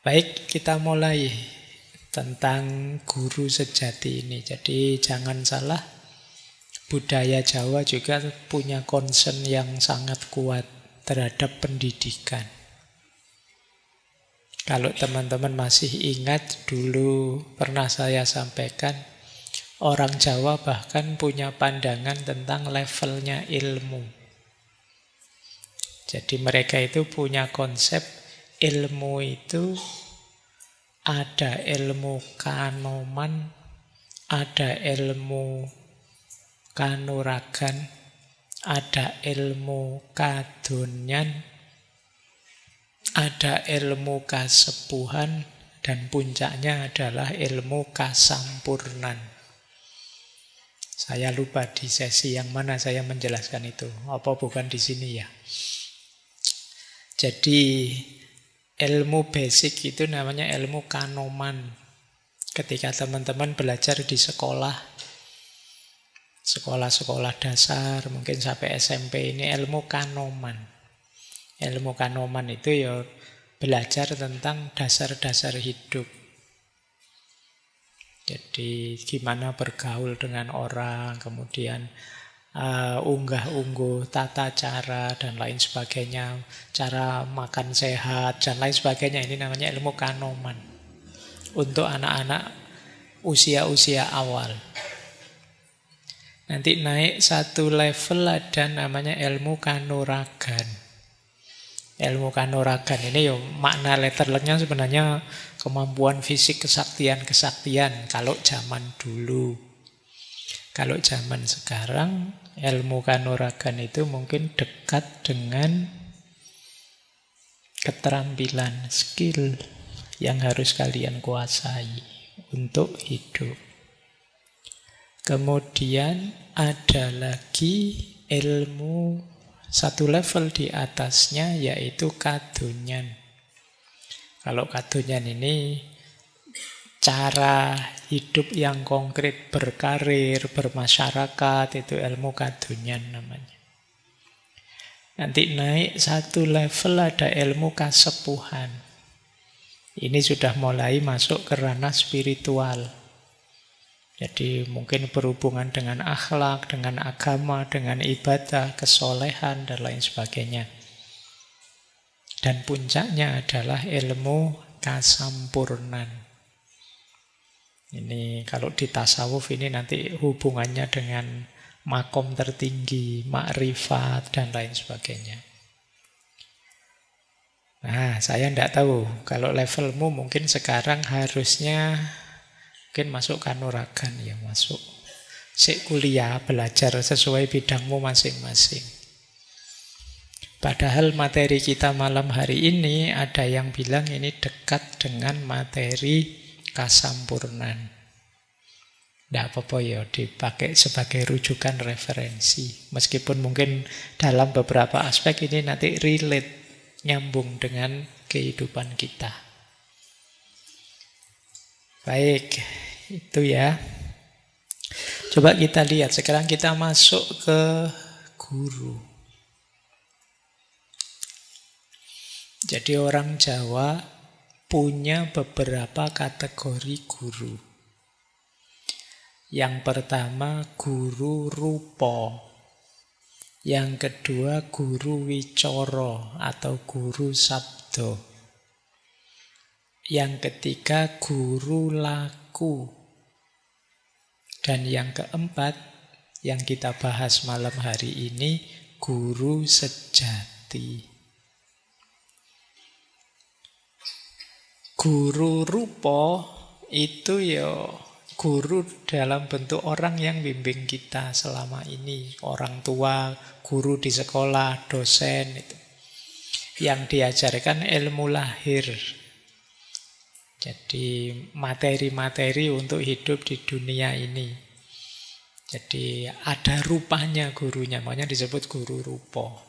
Baik, kita mulai tentang guru sejati ini. Jadi jangan salah, budaya Jawa juga punya concern yang sangat kuat terhadap pendidikan. Kalau teman-teman masih ingat, dulu pernah saya sampaikan, orang Jawa bahkan punya pandangan tentang levelnya ilmu. Jadi mereka itu punya konsep ilmu itu ada ilmu kanoman, ada ilmu kanuragan, ada ilmu kadonyan, ada ilmu kasepuhan, dan puncaknya adalah ilmu kasampurnan. Saya lupa di sesi yang mana saya menjelaskan itu. Apa bukan di sini ya? Jadi ilmu basic itu namanya ilmu kanoman. Ketika teman-teman belajar di sekolah-sekolah dasar, mungkin sampai SMP, ini ilmu kanoman. Ilmu kanoman itu ya belajar tentang dasar-dasar hidup. Jadi gimana bergaul dengan orang, kemudian unggah-ungguh tata cara dan lain sebagainya, cara makan sehat dan lain sebagainya. Ini namanya ilmu kanoman untuk anak-anak usia-usia awal. Nanti naik satu level ada namanya ilmu kanuragan. Ilmu kanuragan ini ya makna letterleknya sebenarnya kemampuan fisik, kesaktian kalau zaman dulu. Kalau zaman sekarang, ilmu kanuragan itu mungkin dekat dengan keterampilan, skill yang harus kalian kuasai untuk hidup. Kemudian ada lagi ilmu satu level di atasnya, yaitu kadonyan. Kalau kadonyan ini cara hidup yang konkret, berkarir, bermasyarakat, itu ilmu kadonyan namanya. Nanti naik satu level ada ilmu kasepuhan. Ini sudah mulai masuk ke ranah spiritual. Jadi mungkin berhubungan dengan akhlak, dengan agama, dengan ibadah, kesolehan, dan lain sebagainya. Dan puncaknya adalah ilmu kasampurnan. Ini kalau di tasawuf ini nanti hubungannya dengan makom tertinggi, makrifat, dan lain sebagainya. Nah, saya tidak tahu. Kalau levelmu mungkin sekarang harusnya mungkin masuk kanuragan ya, masuk. Sik kuliah, belajar sesuai bidangmu masing-masing. Padahal materi kita malam hari ini ada yang bilang ini dekat dengan materi kasampurnan. Tidak apa-apa ya, dipakai sebagai rujukan referensi. Meskipun mungkin dalam beberapa aspek ini nanti relate, nyambung dengan kehidupan kita. Baik, itu ya. Coba kita lihat, sekarang kita masuk ke guru. Jadi orang Jawa punya beberapa kategori guru. Yang pertama guru rupa. Yang kedua guru wicara atau guru sabda. Yang ketiga guru laku. Dan yang keempat yang kita bahas malam hari ini guru sejati. Guru rupa itu ya guru dalam bentuk orang yang bimbing kita selama ini. Orang tua, guru di sekolah, dosen itu. Yang diajarkan ilmu lahir. Jadi materi-materi untuk hidup di dunia ini. Jadi ada rupanya gurunya, makanya disebut guru rupa.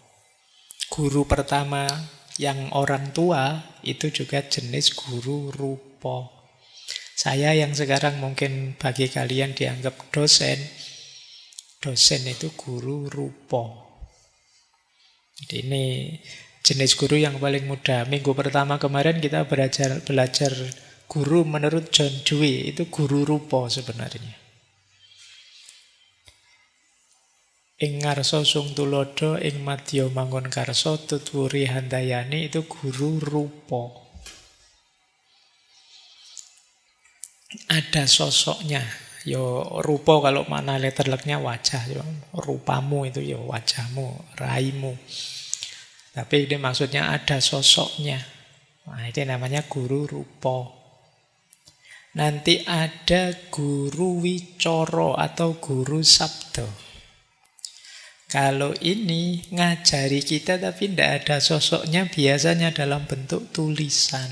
Guru pertama yang orang tua itu juga jenis guru rupa. Saya yang sekarang mungkin bagi kalian dianggap dosen. Dosen itu guru rupa. Jadi ini Jenis guru yang paling mudah. Minggu pertama kemarin kita belajar guru menurut John Dewey. Itu guru rupa sebenarnya. Ing ngarsa sung tulodo, ing madya mangun karsa, tutwuri handayani, itu guru rupa. Ada sosoknya. Yo rupa kalau makna letterleknya wajah. Yo, rupamu itu yo wajahmu, raimu. Tapi ini maksudnya ada sosoknya. Nah, itu namanya guru rupa. Nanti ada guru wicoro atau guru sabdo. Kalau ini ngajari kita tapi tidak ada sosoknya, biasanya dalam bentuk tulisan.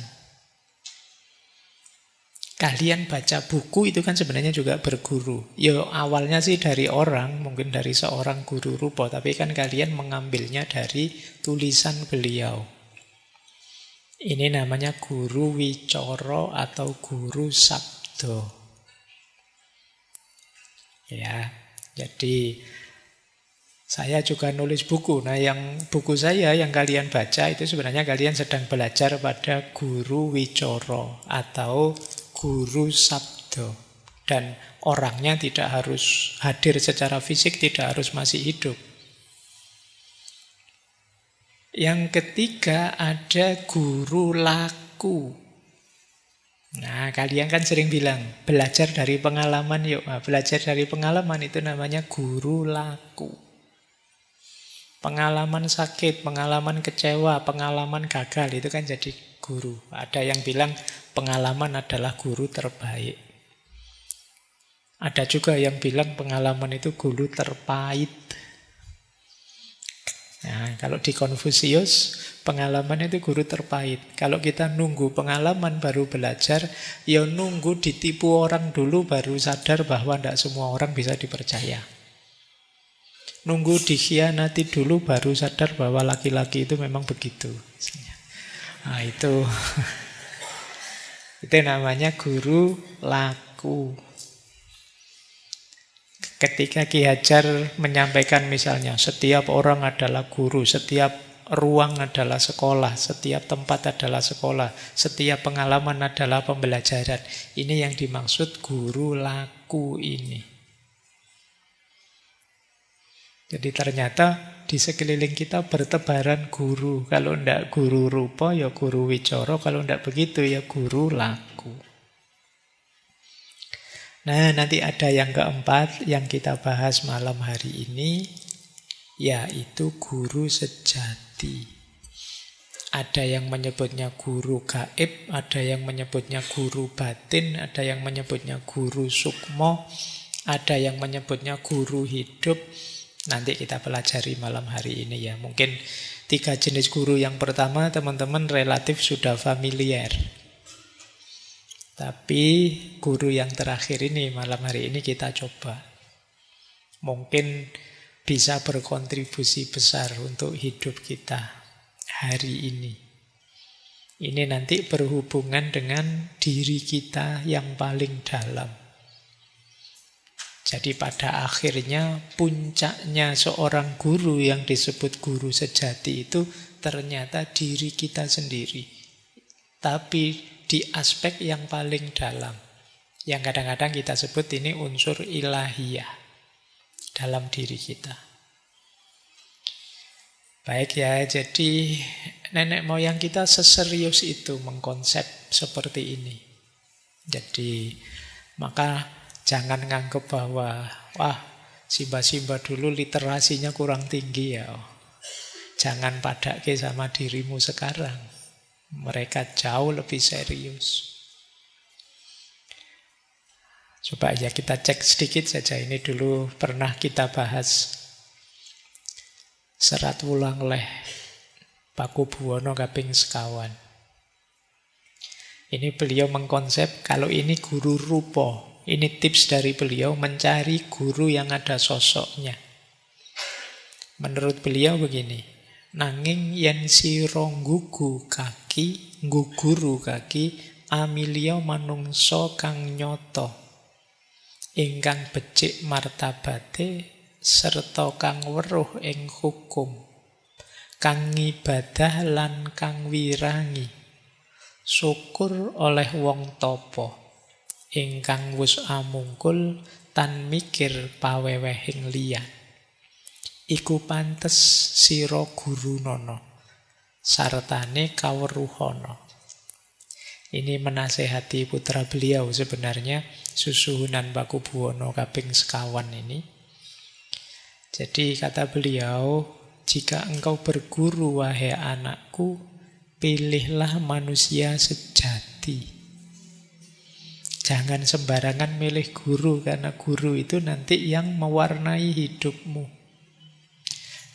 Kalian baca buku itu kan sebenarnya juga berguru. Ya awalnya sih dari orang, mungkin dari seorang guru rupa, tapi kan kalian mengambilnya dari tulisan beliau. Ini namanya guru wicoro atau guru sabdo. Ya, jadi saya juga nulis buku. Nah, yang buku saya yang kalian baca itu sebenarnya kalian sedang belajar pada guru wicoro atau guru sabdo. Dan orangnya tidak harus hadir secara fisik, tidak harus masih hidup. Yang ketiga ada guru laku. Nah, kalian kan sering bilang, belajar dari pengalaman yuk. Nah, belajar dari pengalaman itu namanya guru laku. Pengalaman sakit, pengalaman kecewa, pengalaman gagal, itu kan jadi guru. Ada yang bilang pengalaman adalah guru terbaik. Ada juga yang bilang pengalaman itu guru terpahit. Nah, kalau di Konfusius, pengalaman itu guru terpahit. Kalau kita nunggu pengalaman baru belajar, ya nunggu ditipu orang dulu baru sadar bahwa tidak semua orang bisa dipercaya. Nunggu dikhianati dulu baru sadar bahwa laki-laki itu memang begitu. Nah, itu namanya guru laku. Ketika Ki Hajar menyampaikan misalnya, setiap orang adalah guru, setiap ruang adalah sekolah, setiap tempat adalah sekolah, setiap pengalaman adalah pembelajaran. Ini yang dimaksud guru laku ini. Jadi ternyata di sekeliling kita bertebaran guru. Kalau tidak guru rupa, ya guru wicoro. Kalau tidak begitu, ya guru laku. Nah, nanti ada yang keempat yang kita bahas malam hari ini, yaitu guru sejati. Ada yang menyebutnya guru gaib, ada yang menyebutnya guru batin, ada yang menyebutnya guru sukmo, ada yang menyebutnya guru hidup. Nanti kita pelajari malam hari ini ya. Mungkin 3 jenis guru yang pertama teman-teman relatif sudah familiar. Tapi guru yang terakhir ini malam hari ini kita coba. Mungkin bisa berkontribusi besar untuk hidup kita hari ini. Ini nanti berhubungan dengan diri kita yang paling dalam. Jadi pada akhirnya puncaknya seorang guru yang disebut guru sejati itu ternyata diri kita sendiri. Tapi di aspek yang paling dalam. Yang kadang-kadang kita sebut ini unsur ilahiyah dalam diri kita. Baik ya, jadi nenek moyang kita seserius itu mengkonsep seperti ini. Jadi maka jangan nganggep bahwa wah, Simba-simba dulu literasinya kurang tinggi ya. Jangan padake sama dirimu sekarang. Mereka jauh lebih serius. Coba ya kita cek sedikit saja. Ini dulu pernah kita bahas Serat Wulang Leh Pakubuwono kaping sekawan. Ini beliau mengkonsep kalau ini guru rupa. Ini tips dari beliau mencari guru yang ada sosoknya. Menurut beliau begini, nanging yen sira nggugu kaki, ngguguru kaki, amilya manungsa kang nyata, ingkang becik martabate serta kang weruh ing hukum. kang ibadah lan kang wirangi, syukur oleh wong tapa, ingkang wus amungkul tan mikir pawewehing liyan. Iku pantes sira guru nono, sartane kaweruhana. Ini menasehati putra beliau sebenarnya, Susuhunan Pakubuwono kaping sekawan ini. Jadi kata beliau, jika engkau berguru wahai anakku, pilihlah manusia sejati. Jangan sembarangan milih guru, karena guru itu nanti yang mewarnai hidupmu.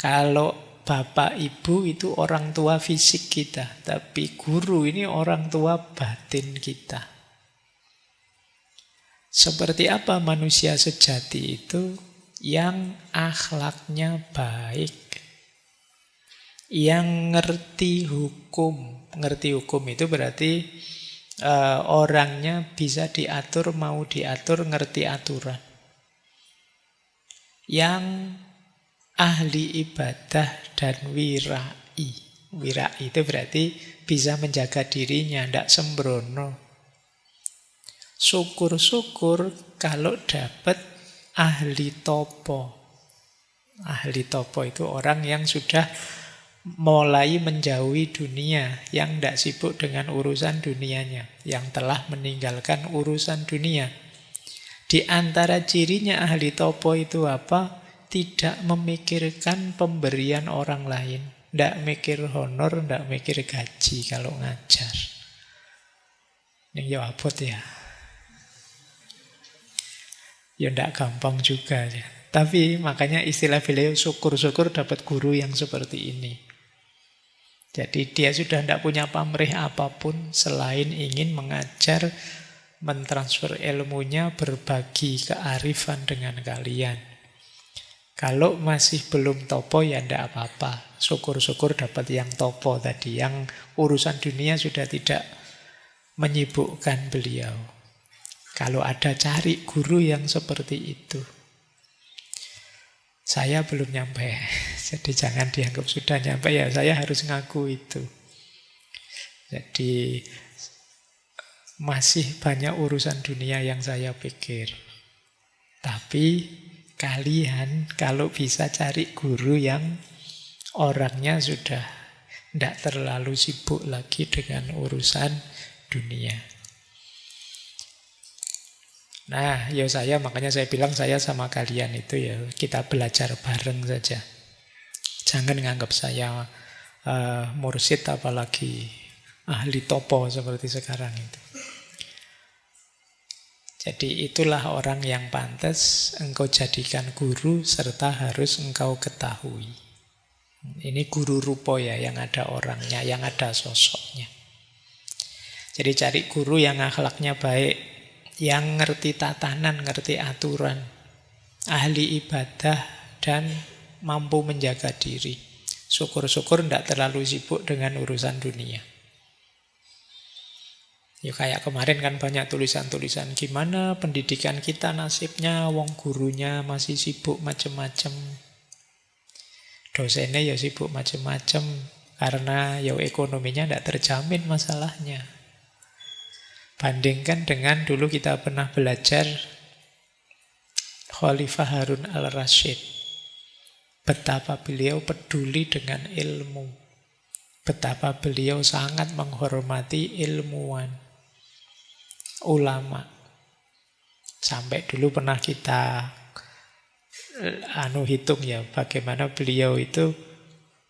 Kalau bapak ibu itu orang tua fisik kita, tapi guru ini orang tua batin kita. Seperti apa manusia sejati itu? Yang akhlaknya baik, yang ngerti hukum. Ngerti hukum itu berarti orangnya bisa diatur, mau diatur, ngerti aturan. Yang ahli ibadah dan wirai. Wirai itu berarti bisa menjaga dirinya, tidak sembrono. Syukur-syukur kalau dapat ahli topo. Ahli topo itu orang yang sudah mulai menjauhi dunia, yang tidak sibuk dengan urusan dunianya, yang telah meninggalkan urusan dunia. Di antara cirinya ahli topo itu apa? Tidak memikirkan pemberian orang lain. Tidak mikir honor, tidak mikir gaji kalau ngajar. Ini ya abot ya. Ya tidak gampang juga ya. Tapi makanya istilah beliau syukur-syukur dapat guru yang seperti ini. Jadi dia sudah tidak punya pamrih apapun selain ingin mengajar, mentransfer ilmunya, berbagi kearifan dengan kalian. Kalau masih belum topo ya tidak apa-apa. Syukur-syukur dapat yang topo tadi. Yang urusan dunia sudah tidak menyibukkan beliau. Kalau ada cari guru yang seperti itu. Saya belum nyampe. Jadi jangan dianggap sudah nyampe. Ya saya harus ngaku itu. Jadi masih banyak urusan dunia yang saya pikir. Tapi kalian kalau bisa cari guru yang orangnya sudah tidak terlalu sibuk lagi dengan urusan dunia. Nah, ya makanya saya bilang saya sama kalian itu ya, kita belajar bareng saja. Jangan nganggap saya mursyid apalagi ahli topo seperti sekarang itu. Jadi itulah orang yang pantas engkau jadikan guru serta harus engkau ketahui. Ini guru rupo ya, yang ada orangnya, yang ada sosoknya. Jadi cari guru yang akhlaknya baik, yang ngerti tatanan, ngerti aturan, ahli ibadah dan mampu menjaga diri. Syukur-syukur tidak terlalu sibuk dengan urusan dunia. Ya kayak kemarin kan banyak tulisan-tulisan gimana pendidikan kita nasibnya, wong gurunya masih sibuk macem-macem. Dosennya ya sibuk macem-macem karena ya ekonominya tidak terjamin masalahnya. Bandingkan dengan dulu kita pernah belajar Khalifah Harun al-Rasyid. Betapa beliau peduli dengan ilmu. Betapa beliau sangat menghormati ilmuwan, ulama. Sampai dulu pernah kita hitung ya, bagaimana beliau itu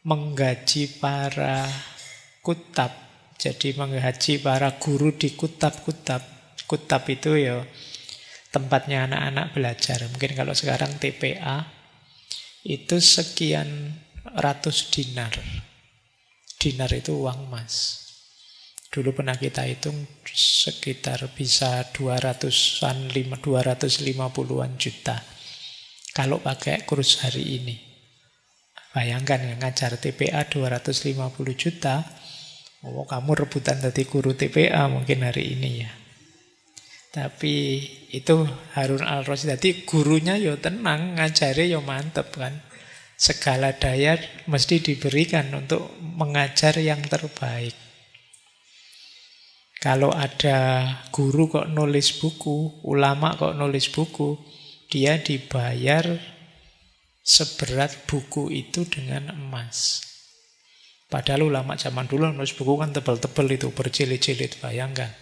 menggaji para kutab. Jadi menggaji para guru di kutab-kutab. Kutab itu ya tempatnya anak-anak belajar. Mungkin kalau sekarang TPA itu sekian ratus dinar. Dinar itu uang emas. Dulu pernah kita hitung sekitar bisa 250-an juta. Kalau pakai kurs hari ini. Bayangkan ya, ngajar TPA 250 juta. Oh, kamu rebutan tadi guru TPA mungkin hari ini ya. Tapi itu Harun al-Rasyid. Jadi gurunya ya tenang, ngajarnya ya mantep kan. segala daya mesti diberikan untuk mengajar yang terbaik. Kalau ada guru kok nulis buku, ulama kok nulis buku, dia dibayar seberat buku itu dengan emas. Padahal ulama zaman dulu nulis buku kan tebal-tebal itu, berjilid-jilid, bayangkan.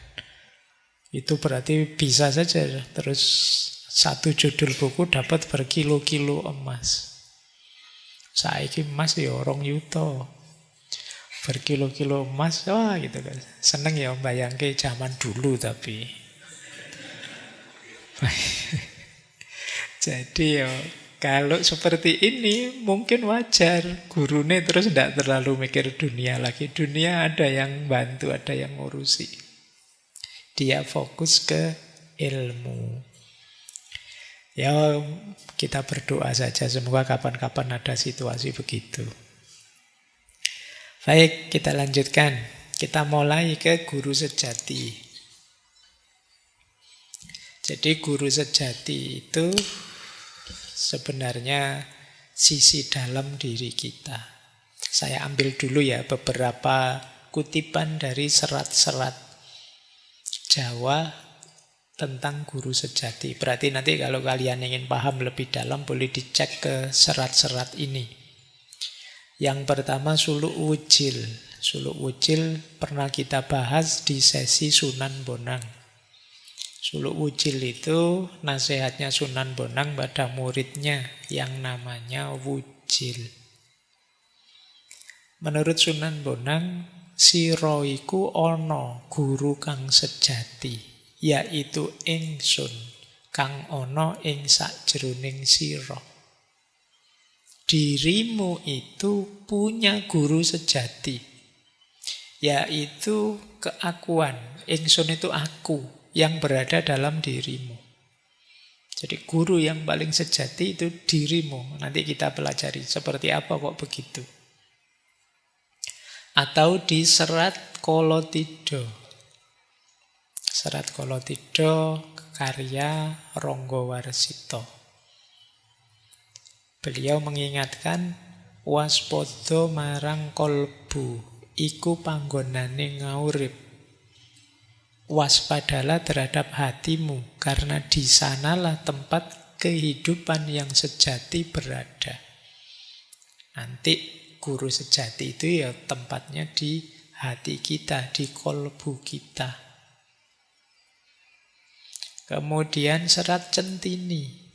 Itu berarti bisa saja terus satu judul buku dapat berkilo-kilo emas. Saiki emas ya 2 yuta. Berkilo-kilo emas, wah gitu kan. Seneng ya bayangke zaman dulu tapi. Jadi ya kalau seperti ini mungkin wajar. Gurune terus tidak terlalu mikir dunia lagi. Dunia ada yang bantu, ada yang ngurusi. Dia fokus ke ilmu. Ya kita berdoa saja semoga kapan-kapan ada situasi begitu. Baik, kita lanjutkan. Kita mulai ke guru sejati. Jadi guru sejati itu sebenarnya sisi dalam diri kita. Saya ambil dulu ya beberapa kutipan dari serat-serat Jawa tentang guru sejati. Berarti nanti kalau kalian ingin paham lebih dalam boleh dicek ke serat-serat ini. Yang pertama suluk wujil. Suluk wujil pernah kita bahas di sesi Sunan Bonang. Suluk wujil itu nasihatnya Sunan Bonang pada muridnya yang namanya Wujil. Menurut Sunan Bonang, sira iku ana guru kang sejati, yaitu ingsun kang ana ing sakjroning sira. Dirimu itu punya guru sejati, yaitu keakuan. Ingsun itu aku yang berada dalam dirimu. Jadi guru yang paling sejati itu dirimu. Nanti kita pelajari seperti apa kok begitu. Atau di serat Kolotidha. Serat Kolotidha karya Ranggawarsita. Beliau mengingatkan waspada marang kolbu iku panggonane ngaurip. Waspadalah terhadap hatimu karena di sanalah tempat kehidupan yang sejati berada. Nanti guru sejati itu ya tempatnya di hati kita, di kolbu kita. Kemudian serat Centini.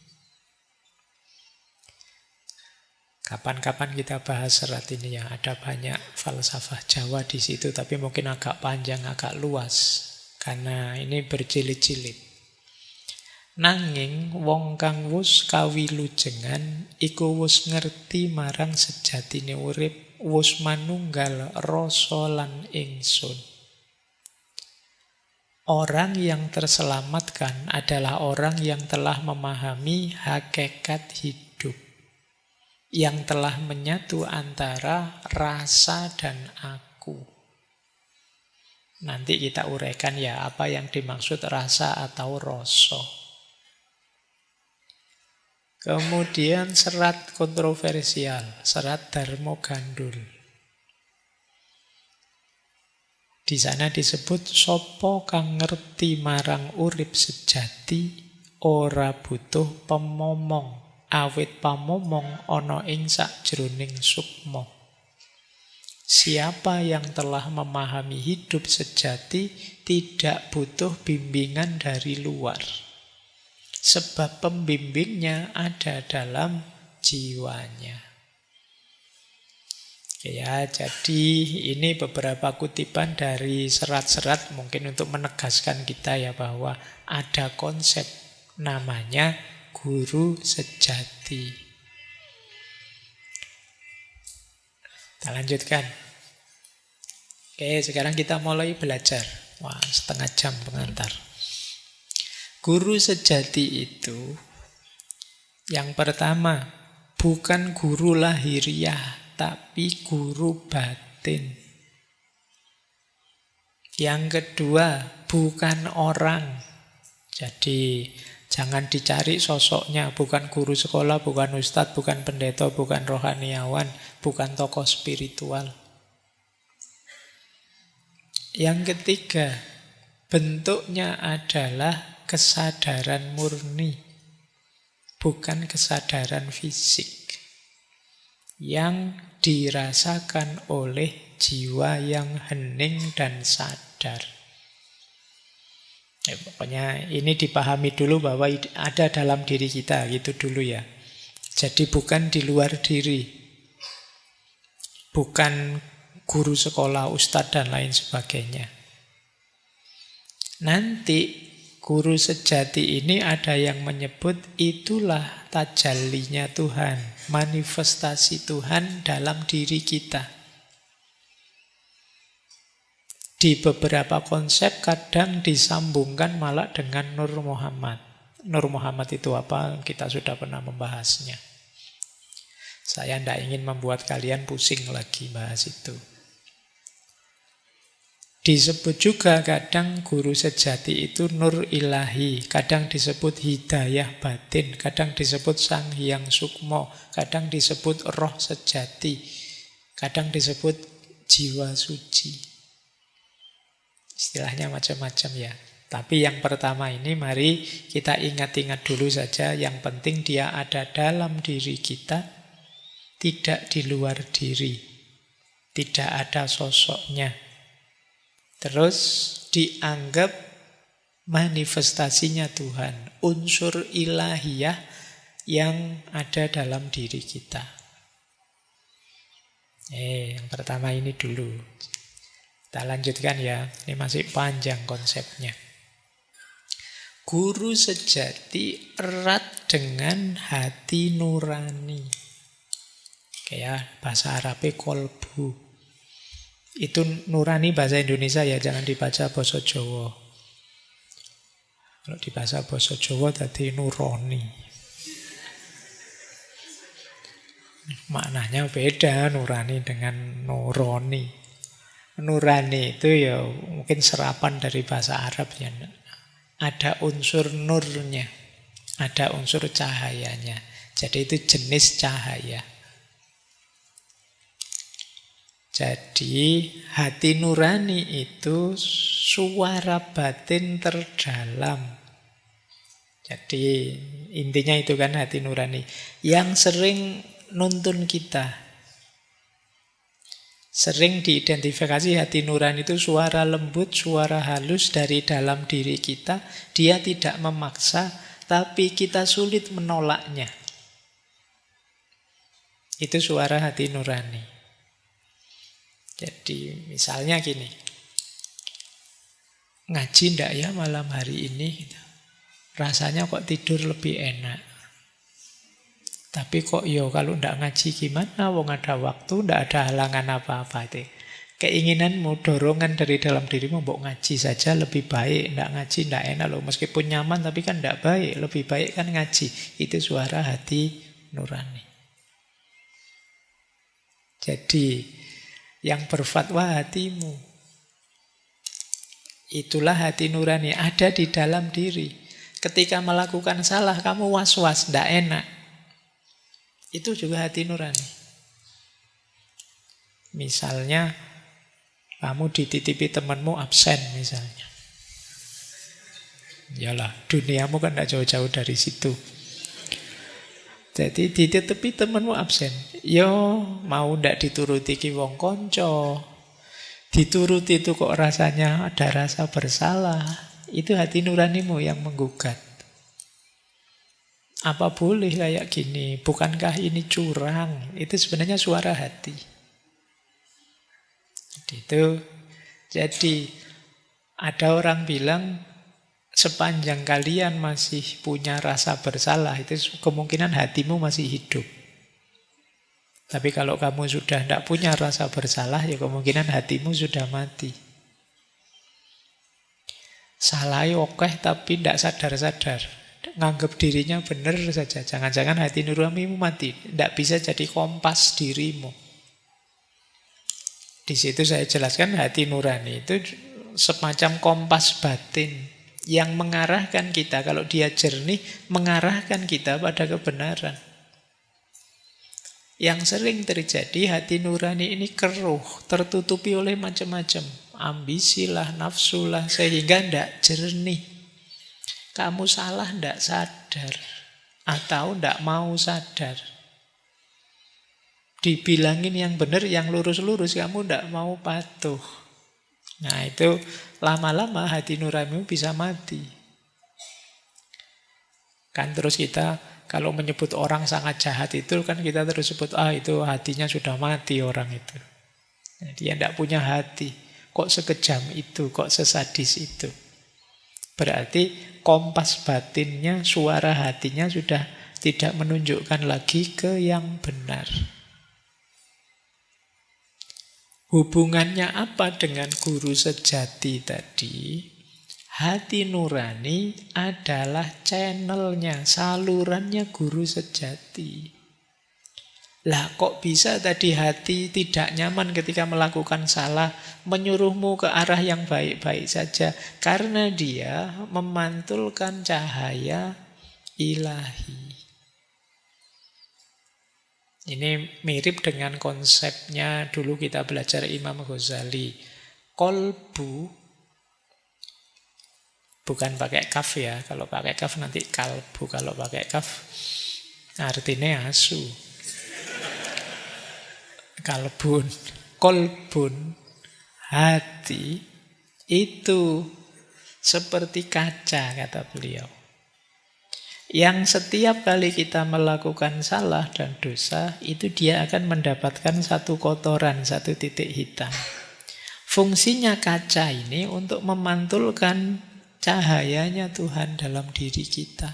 Kapan-kapan kita bahas serat ini ya, ada banyak falsafah Jawa di situ, tapi mungkin agak panjang, agak luas, karena ini berjilid-jilid. Nanging wong kang wus kawilujengan iku wus ngerti marang sejatine urip, wus manunggal rasa lan ingsun. Orang yang terselamatkan adalah orang yang telah memahami hakikat hidup, yang telah menyatu antara rasa dan aku. Nanti kita uraikan ya apa yang dimaksud rasa atau rasa. Kemudian serat kontroversial, serat Darmo Gandul. Di sana disebut sapa kang ngerti marang urip sejati ora butuh pemomong. Awit pamomong ana ing sakjroning sukma. Siapa yang telah memahami hidup sejati tidak butuh bimbingan dari luar. Sebab pembimbingnya ada dalam jiwanya. Ya, jadi ini beberapa kutipan dari serat-serat mungkin untuk menegaskan kita ya bahwa ada konsep namanya guru sejati. Kita lanjutkan. Oke, sekarang kita mulai belajar. Wah, 1/2 jam pengantar. Guru sejati itu yang pertama, bukan guru lahiriah, tapi guru batin. Yang kedua, bukan orang. Jadi Jangan dicari sosoknya, bukan guru sekolah, bukan ustadz, bukan pendeta, bukan rohaniawan, bukan tokoh spiritual. Yang ketiga, bentuknya adalah kesadaran murni, bukan kesadaran fisik, yang dirasakan oleh jiwa yang hening dan sadar. Pokoknya ini dipahami dulu bahwa ada dalam diri kita, gitu dulu ya. Jadi bukan di luar diri, bukan guru sekolah, ustadz dan lain sebagainya. Nanti guru sejati ini ada yang menyebut itulah tajallinya Tuhan, manifestasi Tuhan dalam diri kita. Di beberapa konsep kadang disambungkan malah dengan Nur Muhammad. Nur Muhammad itu apa? Kita sudah pernah membahasnya. Saya tidak ingin membuat kalian pusing lagi bahas itu. Disebut juga kadang guru sejati itu Nur Ilahi, kadang disebut hidayah batin, kadang disebut Sang Hyang Sukmo, kadang disebut roh sejati, kadang disebut jiwa suci. Istilahnya macam-macam ya. Tapi yang pertama ini mari kita ingat-ingat dulu saja. Yang penting dia ada dalam diri kita, tidak di luar diri, tidak ada sosoknya. Terus dianggap manifestasinya Tuhan, unsur ilahiyah yang ada dalam diri kita. Yang pertama ini dulu. Kita lanjutkan ya, ini masih panjang konsepnya. Guru sejati erat dengan hati nurani. Kayak bahasa Arabnya kolbu. Itu nurani bahasa Indonesia ya, jangan dibaca basa Jawa. Kalau dibaca basa Jawa tadi nurani. Maknanya beda nurani dengan nurani. Nurani itu ya mungkin serapan dari bahasa Arab ya. Ada unsur nurnya, ada unsur cahayanya. Jadi itu jenis cahaya. Jadi hati nurani itu suara batin terdalam. Jadi intinya itu kan hati nurani yang sering nuntun kita. Sering diidentifikasi hati nurani itu suara lembut, suara halus dari dalam diri kita. Dia tidak memaksa, tapi kita sulit menolaknya. Itu suara hati nurani. Jadi misalnya gini, ngaji ndak ya malam hari ini? Rasanya kok tidur lebih enak. Tapi kok kalau ndak ngaji gimana? Wong ada waktu, ndak ada halangan apa-apa itu. Keinginanmu, dorongan dari dalam dirimu, mbok ngaji saja lebih baik. Ndak ngaji ndak enak loh. Meskipun nyaman tapi kan ndak baik. Lebih baik kan ngaji. Itu suara hati nurani. Jadi yang berfatwa hatimu. Itulah hati nurani. Ada di dalam diri. Ketika melakukan salah kamu was-was, ndak enak. Itu juga hati nurani. Misalnya kamu dititipi temanmu absen misalnya. Yalah, duniamu kan tidak jauh-jauh dari situ. Jadi dititipi temanmu absen. Yo mau ndak dituruti ki wong konco. Dituruti itu kok rasanya ada rasa bersalah. Itu hati nuranimu yang menggugat. Apa boleh kayak gini? Bukankah ini curang? Itu sebenarnya suara hati. Jadi ada orang bilang sepanjang kalian masih punya rasa bersalah, itu kemungkinan hatimu masih hidup. Tapi kalau kamu sudah tidak punya rasa bersalah, ya kemungkinan hatimu sudah mati. Salah oke tapi tidak sadar-sadar. Nganggap dirinya benar saja. Jangan-jangan hati nuranimu mati. Tidak bisa jadi kompas dirimu. Di situ saya jelaskan hati nurani itu semacam kompas batin Yang mengarahkan kita, kalau dia jernih, mengarahkan kita pada kebenaran. Yang sering terjadi, hati nurani ini keruh, tertutupi oleh macam-macam. Ambisi lah, nafsu lah, sehingga tidak jernih. Kamu salah tidak sadar, atau tidak mau sadar. Dibilangin yang benar, yang lurus-lurus, kamu tidak mau patuh. Nah itu lama-lama hati nuranimu bisa mati. Kan terus kita kalau menyebut orang sangat jahat itu kan kita terus sebut, itu hatinya sudah mati orang itu. Nah, dia tidak punya hati. Kok sekejam itu, kok sesadis itu. Berarti kompas batinnya, suara hatinya sudah tidak menunjukkan lagi ke yang benar. Hubungannya apa dengan guru sejati tadi? Hati nurani adalah channelnya, salurannya guru sejati. Lah kok bisa tadi hati tidak nyaman ketika melakukan salah, menyuruhmu ke arah yang baik-baik saja? Karena dia memantulkan cahaya ilahi. Ini mirip dengan konsepnya dulu kita belajar Imam Ghazali. Kolbu, bukan pakai kaf ya. Kalau pakai kaf nanti kalbu. Kalau pakai kaf artinya asu. Kalbun. Kolbun, hati, itu seperti kaca, kata beliau. Yang setiap kali kita melakukan salah dan dosa, itu dia akan mendapatkan satu kotoran, satu titik hitam. Fungsinya kaca ini untuk memantulkan cahayanya Tuhan dalam diri kita.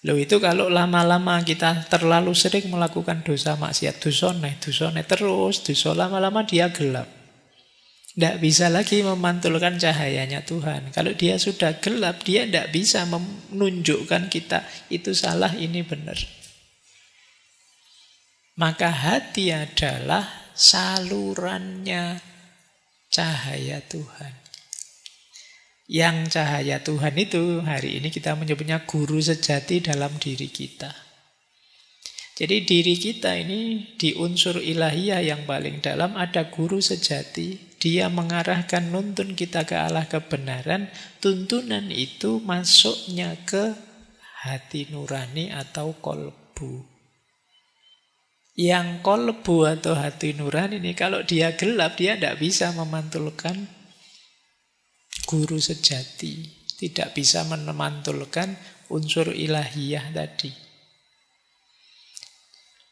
Loh itu kalau lama-lama kita terlalu sering melakukan dosa maksiat, dosone terus, dosa lama-lama dia gelap. Tidak bisa lagi memantulkan cahayanya Tuhan. Kalau dia sudah gelap, dia tidak bisa menunjukkan kita itu salah, ini benar. Maka hati adalah salurannya cahaya Tuhan. Yang cahaya Tuhan itu hari ini kita menyebutnya guru sejati dalam diri kita. Jadi diri kita ini di unsur ilahiyah yang paling dalam ada guru sejati. Dia mengarahkan, nuntun kita ke arah kebenaran. Tuntunan itu masuknya ke hati nurani atau kolbu. Yang kolbu atau hati nurani ini kalau dia gelap, dia tidak bisa memantulkan guru sejati. Tidak bisa memantulkan unsur ilahiyah tadi.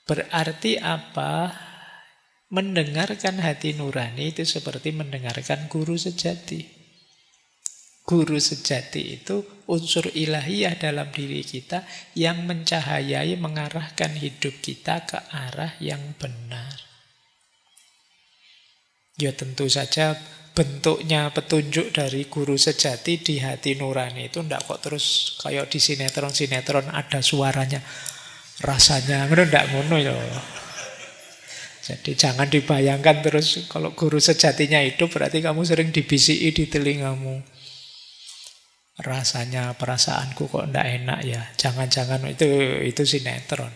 Berarti apa? Mendengarkan hati nurani itu seperti mendengarkan guru sejati. Guru sejati itu unsur ilahiyah dalam diri kita yang mencahayai, mengarahkan hidup kita ke arah yang benar. Ya tentu saja bentuknya petunjuk dari guru sejati di hati nurani itu ndak kok terus kayak di sinetron-sinetron ada suaranya. Rasanya ndak ngono ya. Jadi jangan dibayangkan terus kalau guru sejatinya hidup berarti kamu sering dibisiki di telingamu. Rasanya perasaanku kok ndak enak ya. Jangan-jangan itu sinetron.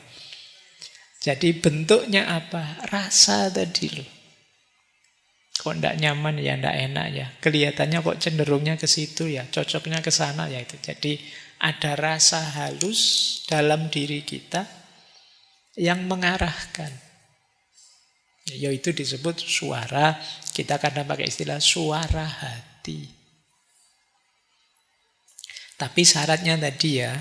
Jadi bentuknya apa? Rasa tadi loh. Kok ndak nyaman ya, ndak enak ya. Kelihatannya kok cenderungnya ke situ ya, cocoknya ke sana ya itu. Jadi ada rasa halus dalam diri kita yang mengarahkan. Yaitu disebut suara, kita kadang pakai istilah suara hati. Tapi syaratnya tadi ya,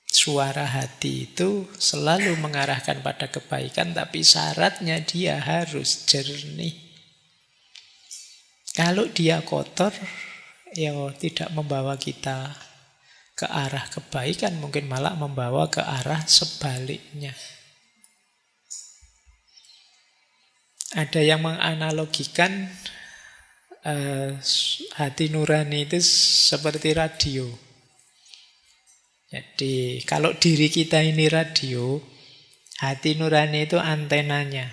suara hati itu selalu mengarahkan pada kebaikan, tapi syaratnya dia harus jernih. Kalau dia kotor, ya tidak membawa kita ke arah kebaikan, mungkin malah membawa ke arah sebaliknya. Ada yang menganalogikan hati nurani itu seperti radio. Jadi kalau diri kita ini radio, hati nurani itu antenanya.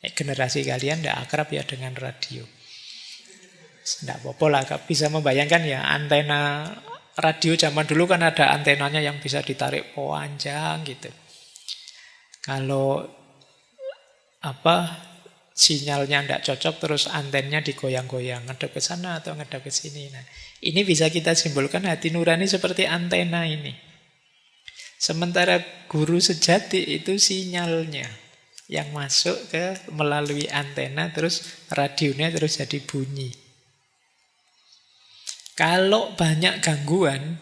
Generasi kalian tidak akrab ya dengan radio. Tidak apa-apa lah, bisa membayangkan ya antena radio zaman dulu kan ada antenanya yang bisa ditarik panjang gitu. Kalau sinyalnya tidak cocok terus antennya digoyang-goyang, ngadep ke sana atau ngadep ke sini. Nah, ini bisa kita simpulkan hati nurani seperti antena ini. Sementara guru sejati itu sinyalnya yang masuk ke melalui antena, terus radionya terus jadi bunyi. Kalau banyak gangguan,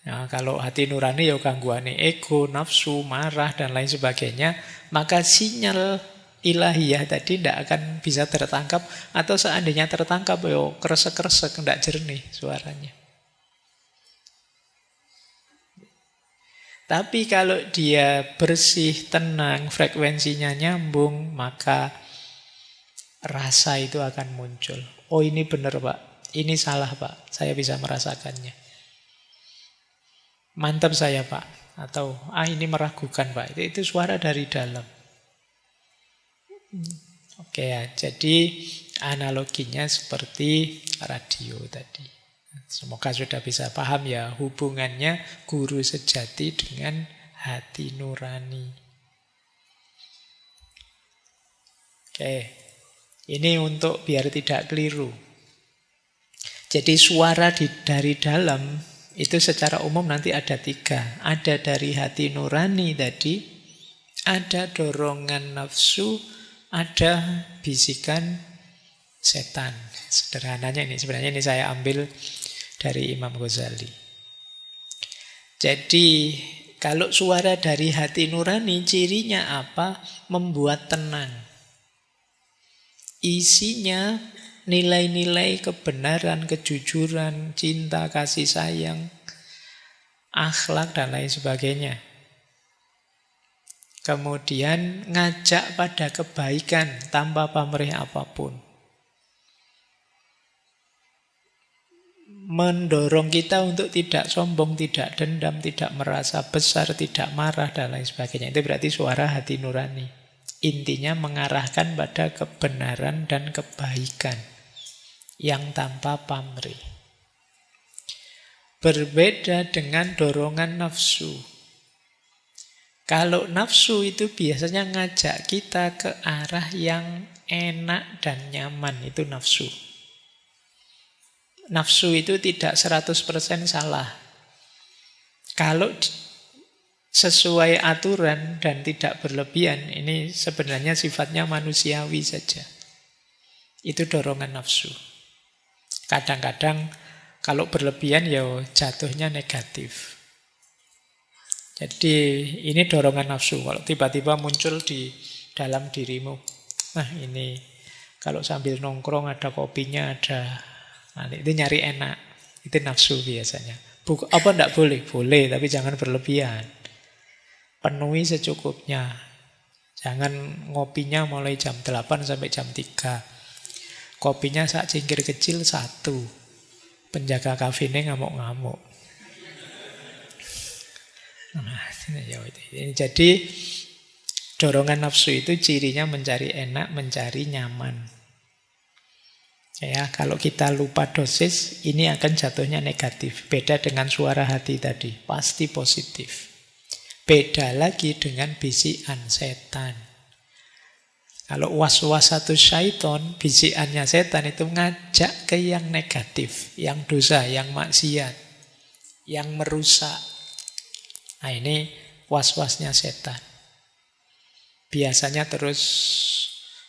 ya kalau hati nurani ya gangguan ego, nafsu, marah, dan lain sebagainya, maka sinyal ilahiyah tadi tidak akan bisa tertangkap, atau seandainya tertangkap, ya kresek-kresek, tidak jernih suaranya. Tapi kalau dia bersih, tenang, frekuensinya nyambung, maka rasa itu akan muncul. Oh, ini benar Pak. Ini salah Pak, saya bisa merasakannya. Mantap saya Pak. Atau ini meragukan Pak. Itu suara dari dalam. Oke ya, jadi analoginya seperti radio tadi. Semoga sudah bisa paham ya hubungannya guru sejati dengan hati nurani. Oke, ini untuk biar tidak keliru. Jadi suara dari dalam itu secara umum nanti ada 3. Ada dari hati nurani tadi, ada dorongan nafsu, ada bisikan setan. Sederhananya ini, sebenarnya ini saya ambil dari Imam Ghazali. Jadi kalau suara dari hati nurani cirinya apa? Membuat tenang. Isinya nilai-nilai kebenaran, kejujuran, cinta, kasih sayang, akhlak, dan lain sebagainya. Kemudian ngajak pada kebaikan tanpa pamrih apapun. Mendorong kita untuk tidak sombong, tidak dendam, tidak merasa besar, tidak marah, dan lain sebagainya. Itu berarti suara hati nurani. Intinya mengarahkan pada kebenaran dan kebaikan yang tanpa pamrih. Berbeda dengan dorongan nafsu. Kalau nafsu itu biasanya ngajak kita ke arah yang enak dan nyaman, itu nafsu. Nafsu itu tidak 100% salah. Kalau sesuai aturan dan tidak berlebihan, ini sebenarnya sifatnya manusiawi saja. Itu dorongan nafsu. Kadang-kadang kalau berlebihan ya jatuhnya negatif. Jadi ini dorongan nafsu. Kalau tiba-tiba muncul di dalam dirimu, nah ini kalau sambil nongkrong ada kopinya, ada, nah, itu nyari enak. Itu nafsu biasanya. Apa enggak boleh? Boleh, tapi jangan berlebihan. Penuhi secukupnya. Jangan ngopinya mulai jam 8 sampai jam 3. Kopinya sak cingkir kecil 1. Penjaga kafenya ngamuk-ngamuk. Nah, ini jadi dorongan nafsu itu cirinya mencari enak, mencari nyaman. Ya, kalau kita lupa dosis, ini akan jatuhnya negatif. Beda dengan suara hati tadi, pasti positif. Beda lagi dengan bisikan setan. Kalau waswasatu syaiton, bisikannya setan itu ngajak ke yang negatif, yang dosa, yang maksiat, yang merusak. Nah, ini waswasnya setan. Biasanya terus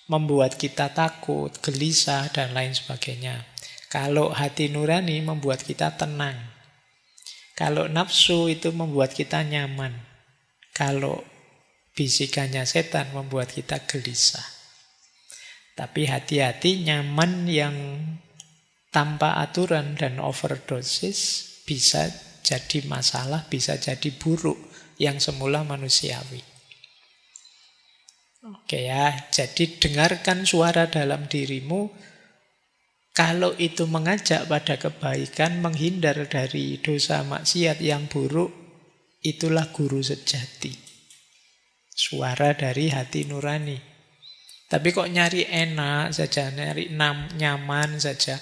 membuat kita takut, gelisah, dan lain sebagainya. Kalau hati nurani membuat kita tenang. Kalau nafsu itu membuat kita nyaman. Kalau bisikannya setan membuat kita gelisah. Tapi hati-hati, nyaman yang tanpa aturan dan overdosis bisa jadi masalah, bisa jadi buruk yang semula manusiawi. Oke ya, jadi dengarkan suara dalam dirimu. Kalau itu mengajak pada kebaikan, menghindar dari dosa maksiat yang buruk, itulah guru sejati. Suara dari hati nurani. Tapi kok nyari enak saja, nyari nyaman saja,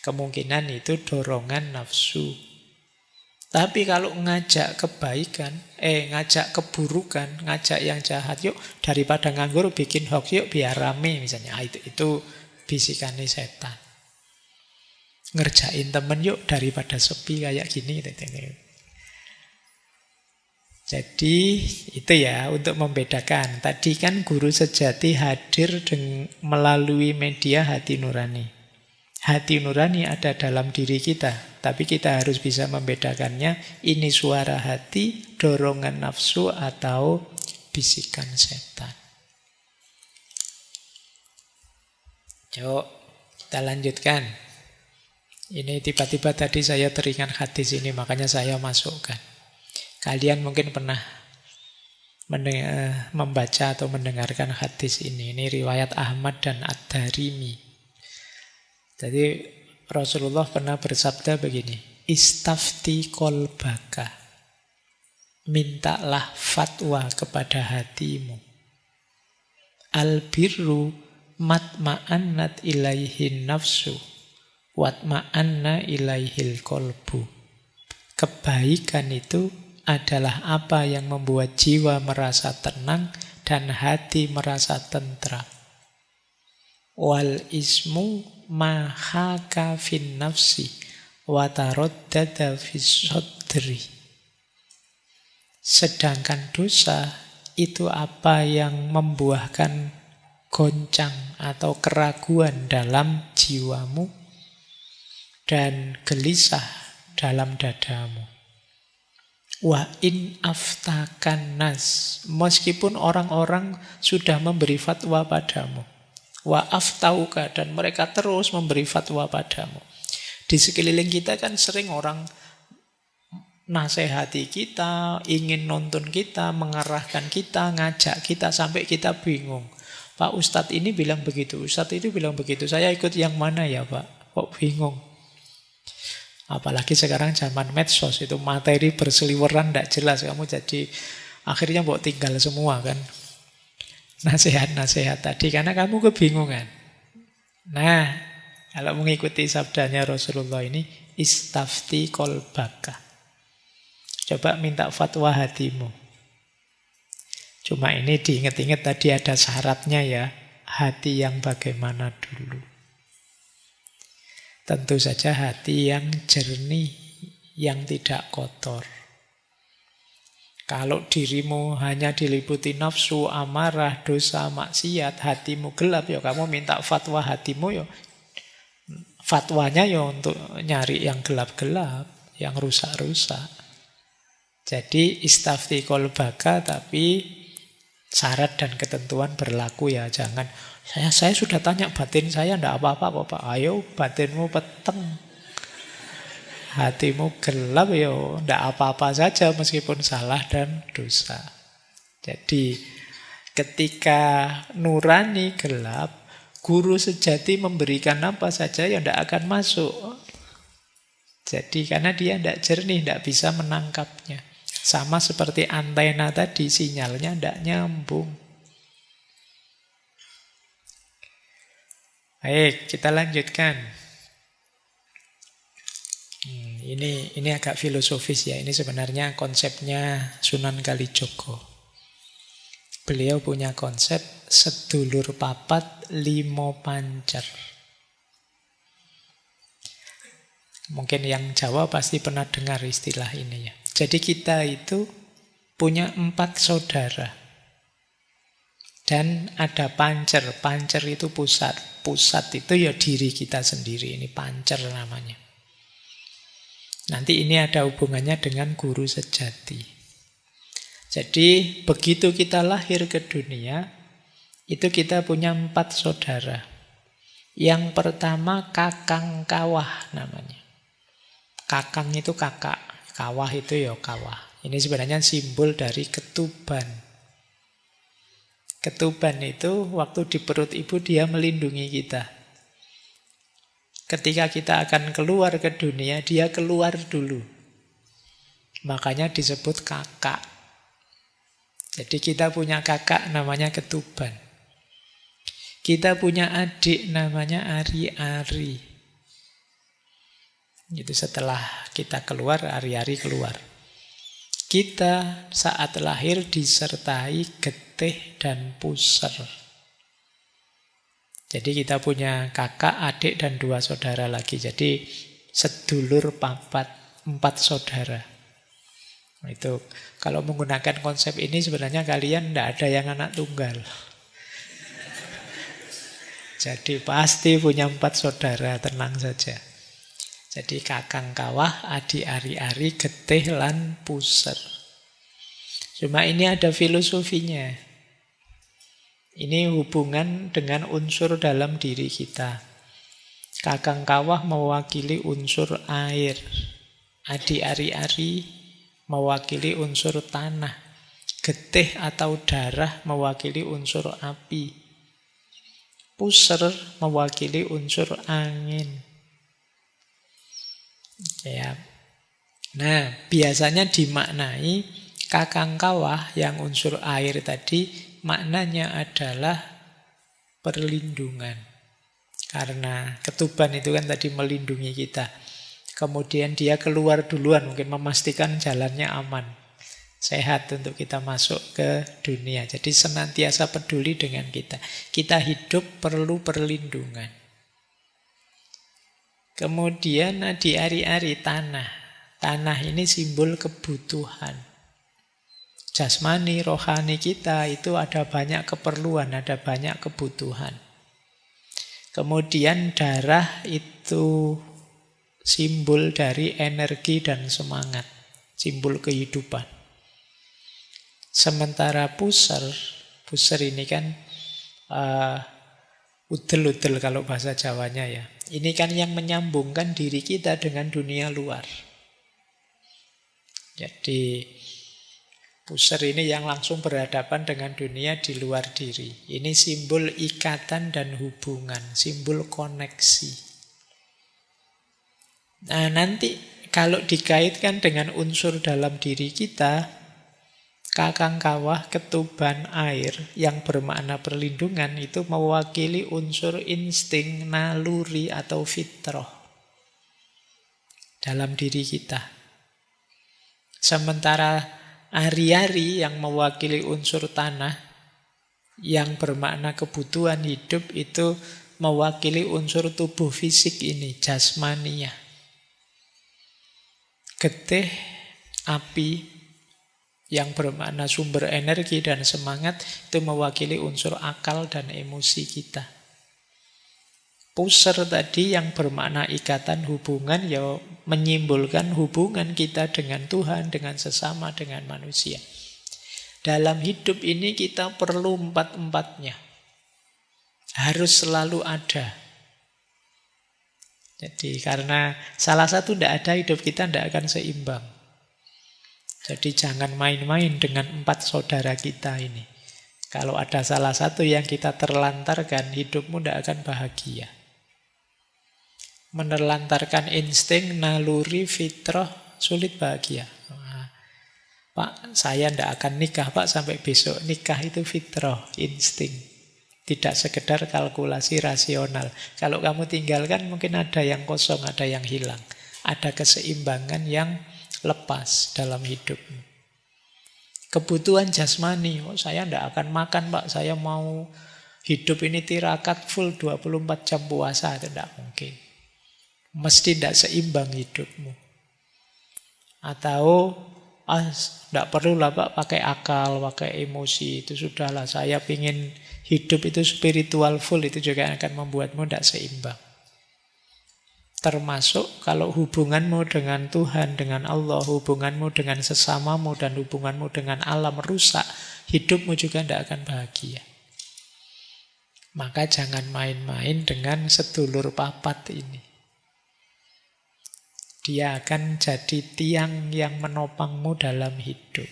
Kemungkinan itu dorongan nafsu. Tapi kalau ngajak kebaikan, ngajak keburukan, ngajak yang jahat, yuk daripada nganggur bikin hoax, yuk biar rame misalnya. Itu bisikannya setan. Ngerjain temen yuk daripada sepi kayak gini. Jadi itu ya untuk membedakan. Tadi kan guru sejati hadir melalui media hati nurani. Hati nurani ada dalam diri kita, tapi kita harus bisa membedakannya. Ini suara hati, dorongan nafsu, atau bisikan setan. Yuk, kita lanjutkan. Ini tiba-tiba tadi saya teringat hadis ini, makanya saya masukkan. Kalian mungkin pernah membaca atau mendengarkan hadis ini. Ini riwayat Ahmad dan Ad-Darimi. Jadi Rasulullah pernah bersabda begini, istafti kolbaka, mintalah fatwa kepada hatimu. Albirru matma'annat ilaihin nafsu, watma'anna ilaihil kolbu. Kebaikan itu adalah apa yang membuat jiwa merasa tenang dan hati merasa tentram. Wal ismu mahaka fin nafsi wa taraddada fis sadri. Sedangkan dosa itu apa yang membuahkan goncang atau keraguan dalam jiwamu dan gelisah dalam dadamu. Wa in aftakan nas, meskipun orang-orang sudah memberi fatwa padamu. Wa aftauka, dan mereka terus memberi fatwa padamu. Di sekeliling kita kan sering orang nasihati kita, ingin nuntun kita, mengarahkan kita, ngajak kita sampai kita bingung. Pak Ustadz ini bilang begitu, Ustadz itu bilang begitu. Saya ikut yang mana ya Pak? Kok bingung? Apalagi sekarang zaman medsos itu materi berseliweran tidak jelas. Kamu jadi akhirnya mau tinggal semua kan. Nasihat-nasihat tadi karena kamu kebingungan. Nah, kalau mengikuti sabdanya Rasulullah ini, istafti kolbaka. Coba minta fatwa hatimu. Cuma ini diingat-ingat tadi ada syaratnya ya. Hati yang bagaimana dulu. Tentu saja hati yang jernih, yang tidak kotor. Kalau dirimu hanya diliputi nafsu, amarah, dosa, maksiat, hatimu gelap, ya kamu minta fatwa hatimu, ya fatwanya ya untuk nyari yang gelap-gelap, yang rusak-rusak. Jadi istafti kolbaka, tapi syarat dan ketentuan berlaku ya. Jangan, saya sudah tanya batin saya, tidak apa-apa kok Pak. Ayo batinmu peteng. Hatimu gelap ya, tidak apa-apa saja meskipun salah dan dosa. Jadi ketika nurani gelap, guru sejati memberikan apa saja ya tidak akan masuk. Jadi karena dia tidak jernih, tidak bisa menangkapnya. Sama seperti antena tadi, sinyalnya tidak nyambung. Baik, kita lanjutkan. Ini agak filosofis ya. Ini sebenarnya konsepnya Sunan Kalijogo. Beliau punya konsep sedulur papat limo pancer. Mungkin yang Jawa pasti pernah dengar istilah ini ya. Jadi kita itu punya 4 saudara. Dan ada pancer. Pancer itu pusat. Pusat itu ya diri kita sendiri. Ini pancer namanya. Nanti ini ada hubungannya dengan guru sejati. Jadi begitu kita lahir ke dunia, itu kita punya 4 saudara. Yang pertama kakang kawah namanya. Kakang itu kakak, kawah itu ya kawah. Ini sebenarnya simbol dari ketuban. Ketuban itu waktu di perut ibu dia melindungi kita. Ketika kita akan keluar ke dunia, dia keluar dulu. Makanya disebut kakak. Jadi kita punya kakak namanya ketuban. Kita punya adik namanya ari-ari. Itu setelah kita keluar, hari-hari keluar. Kita saat lahir disertai getih dan puser. Jadi kita punya kakak, adik, dan 2 saudara lagi. Jadi sedulur papat, 4 saudara. Itu kalau menggunakan konsep ini sebenarnya kalian tidak ada yang anak tunggal. Jadi pasti punya 4 saudara, tenang saja. Jadi kakang kawah, adik ari-ari, getih lan puser. Cuma ini ada filosofinya. Ini hubungan dengan unsur dalam diri kita. Kakang kawah mewakili unsur air. Adik ari-ari mewakili unsur tanah. Getih atau darah mewakili unsur api. Puser mewakili unsur angin. Ya. Nah, biasanya dimaknai kakang kawah yang unsur air tadi maknanya adalah perlindungan. Karena ketuban itu kan tadi melindungi kita. Kemudian dia keluar duluan, mungkin memastikan jalannya aman. Sehat untuk kita masuk ke dunia. Jadi senantiasa peduli dengan kita. Kita hidup perlu perlindungan. Kemudian di ari-ari tanah. Tanah ini simbol kebutuhan. Jasmani, rohani kita itu ada banyak keperluan, ada banyak kebutuhan. Kemudian darah itu simbol dari energi dan semangat, simbol kehidupan. Sementara puser ini kan udel-udel kalau bahasa Jawanya ya. Ini kan yang menyambungkan diri kita dengan dunia luar. Jadi puser ini yang langsung berhadapan dengan dunia di luar diri. Ini simbol ikatan dan hubungan, simbol koneksi. Nah, nanti kalau dikaitkan dengan unsur dalam diri kita, kakang kawah, ketuban, air yang bermakna perlindungan itu mewakili unsur insting, naluri atau fitrah dalam diri kita. Sementara ari-ari yang mewakili unsur tanah yang bermakna kebutuhan hidup itu mewakili unsur tubuh fisik ini, jasmania. Getih, api yang bermakna sumber energi dan semangat itu mewakili unsur akal dan emosi kita. Puser tadi yang bermakna ikatan hubungan ya menyimbolkan hubungan kita dengan Tuhan, dengan sesama, dengan manusia. Dalam hidup ini kita perlu 4-4-nya. Harus selalu ada. Jadi karena salah satu tidak ada, hidup kita tidak akan seimbang. Jadi jangan main-main dengan 4 saudara kita ini. Kalau ada salah satu yang kita terlantarkan, hidupmu tidak akan bahagia. Menelantarkan insting, naluri, fitrah, sulit bahagia. Pak, saya tidak akan nikah, Pak, sampai besok. Nikah itu fitrah, insting. Tidak sekedar kalkulasi rasional. Kalau kamu tinggalkan, mungkin ada yang kosong, ada yang hilang. Ada keseimbangan yang lepas dalam hidupmu. Kebutuhan jasmani, saya tidak akan makan, Pak. Saya mau hidup ini tirakat full 24 jam puasa. Itu tidak mungkin. Mesti tidak seimbang hidupmu. Atau tidak perlulah Pak pakai akal, pakai emosi. Itu sudahlah, saya ingin hidup itu spiritual full. Itu juga akan membuatmu tidak seimbang. Termasuk kalau hubunganmu dengan Tuhan, dengan Allah, hubunganmu dengan sesamamu, dan hubunganmu dengan alam rusak, hidupmu juga tidak akan bahagia. Maka jangan main-main dengan sedulur papat ini. Dia akan jadi tiang yang menopangmu dalam hidup.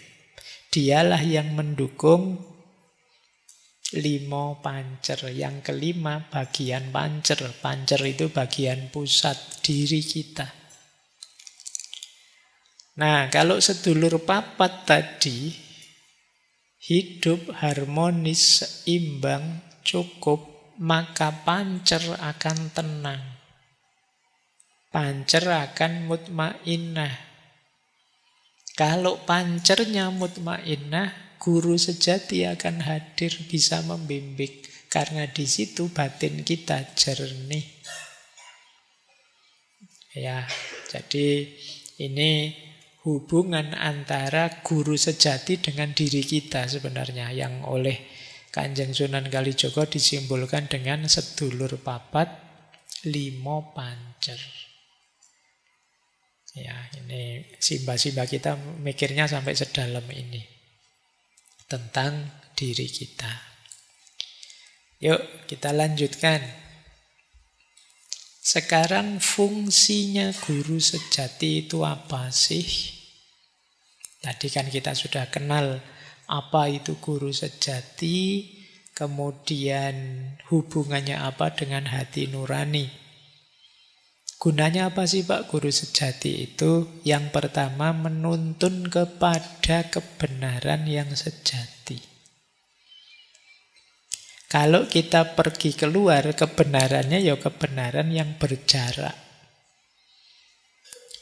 Dialah yang mendukung 5 pancer. Yang kelima bagian pancer. Pancer itu bagian pusat diri kita. Nah, kalau sedulur papat tadi hidup harmonis, seimbang, cukup, maka pancer akan tenang. pancer akan mutmainnah. Kalau pancernya mutmainnah, guru sejati akan hadir bisa membimbing. Karena di situ batin kita jernih. Ya, jadi ini hubungan antara guru sejati dengan diri kita sebenarnya, yang oleh Kanjeng Sunan Kalijaga disimbolkan dengan sedulur papat limo pancer. Ya, ini simba-simba kita mikirnya sampai sedalam ini tentang diri kita. Yuk kita lanjutkan. Sekarang fungsinya guru sejati itu apa sih? Tadi kan kita sudah kenal apa itu guru sejati, kemudian hubungannya apa dengan hati nurani. Gunanya apa sih Pak guru sejati itu? Yang pertama, menuntun kepada kebenaran yang sejati. Kalau kita pergi keluar, kebenarannya ya kebenaran yang berjarak.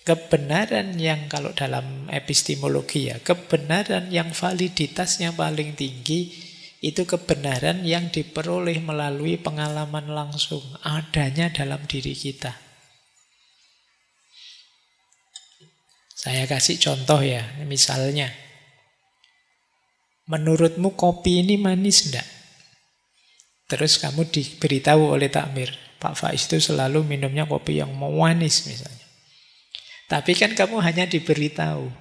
Kebenaran yang kalau dalam epistemologi ya, kebenaran yang validitasnya paling tinggi, itu kebenaran yang diperoleh melalui pengalaman langsung, adanya dalam diri kita. Saya kasih contoh ya, misalnya, menurutmu kopi ini manis enggak? Terus kamu diberitahu oleh takmir, Pak Faiz itu selalu minumnya kopi yang manis misalnya. Tapi kan kamu hanya diberitahu,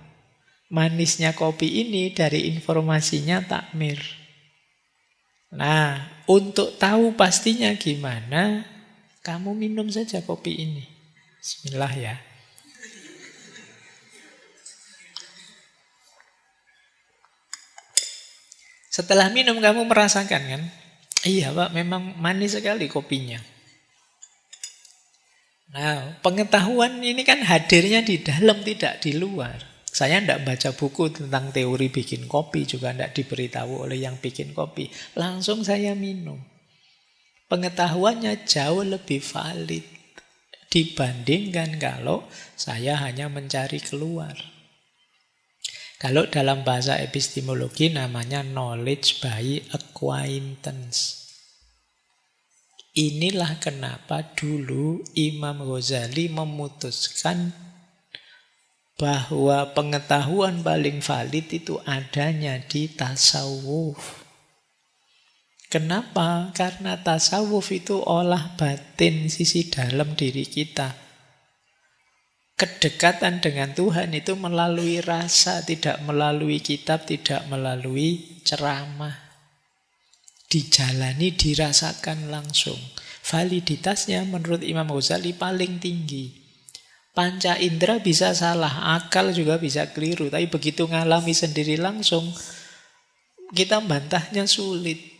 manisnya kopi ini dari informasinya takmir. Nah, untuk tahu pastinya gimana, kamu minum saja kopi ini. Bismillah ya. Setelah minum kamu merasakan kan? Iya Pak, memang manis sekali kopinya. Nah, pengetahuan ini kan hadirnya di dalam, tidak di luar. Saya tidak baca buku tentang teori bikin kopi, juga tidak diberitahu oleh yang bikin kopi. Langsung saya minum. Pengetahuannya jauh lebih valid dibandingkan kalau saya hanya mencari keluar. Kalau dalam bahasa epistemologi namanya knowledge by acquaintance. Inilah kenapa dulu Imam Ghazali memutuskan bahwa pengetahuan paling valid itu adanya di tasawuf. Kenapa? Karena tasawuf itu olah batin sisi dalam diri kita. Kedekatan dengan Tuhan itu melalui rasa, tidak melalui kitab, tidak melalui ceramah. Dijalani, dirasakan langsung. Validitasnya menurut Imam Ghazali paling tinggi. Panca indera bisa salah, akal juga bisa keliru. Tapi begitu ngalami sendiri langsung, kita bantahnya sulit.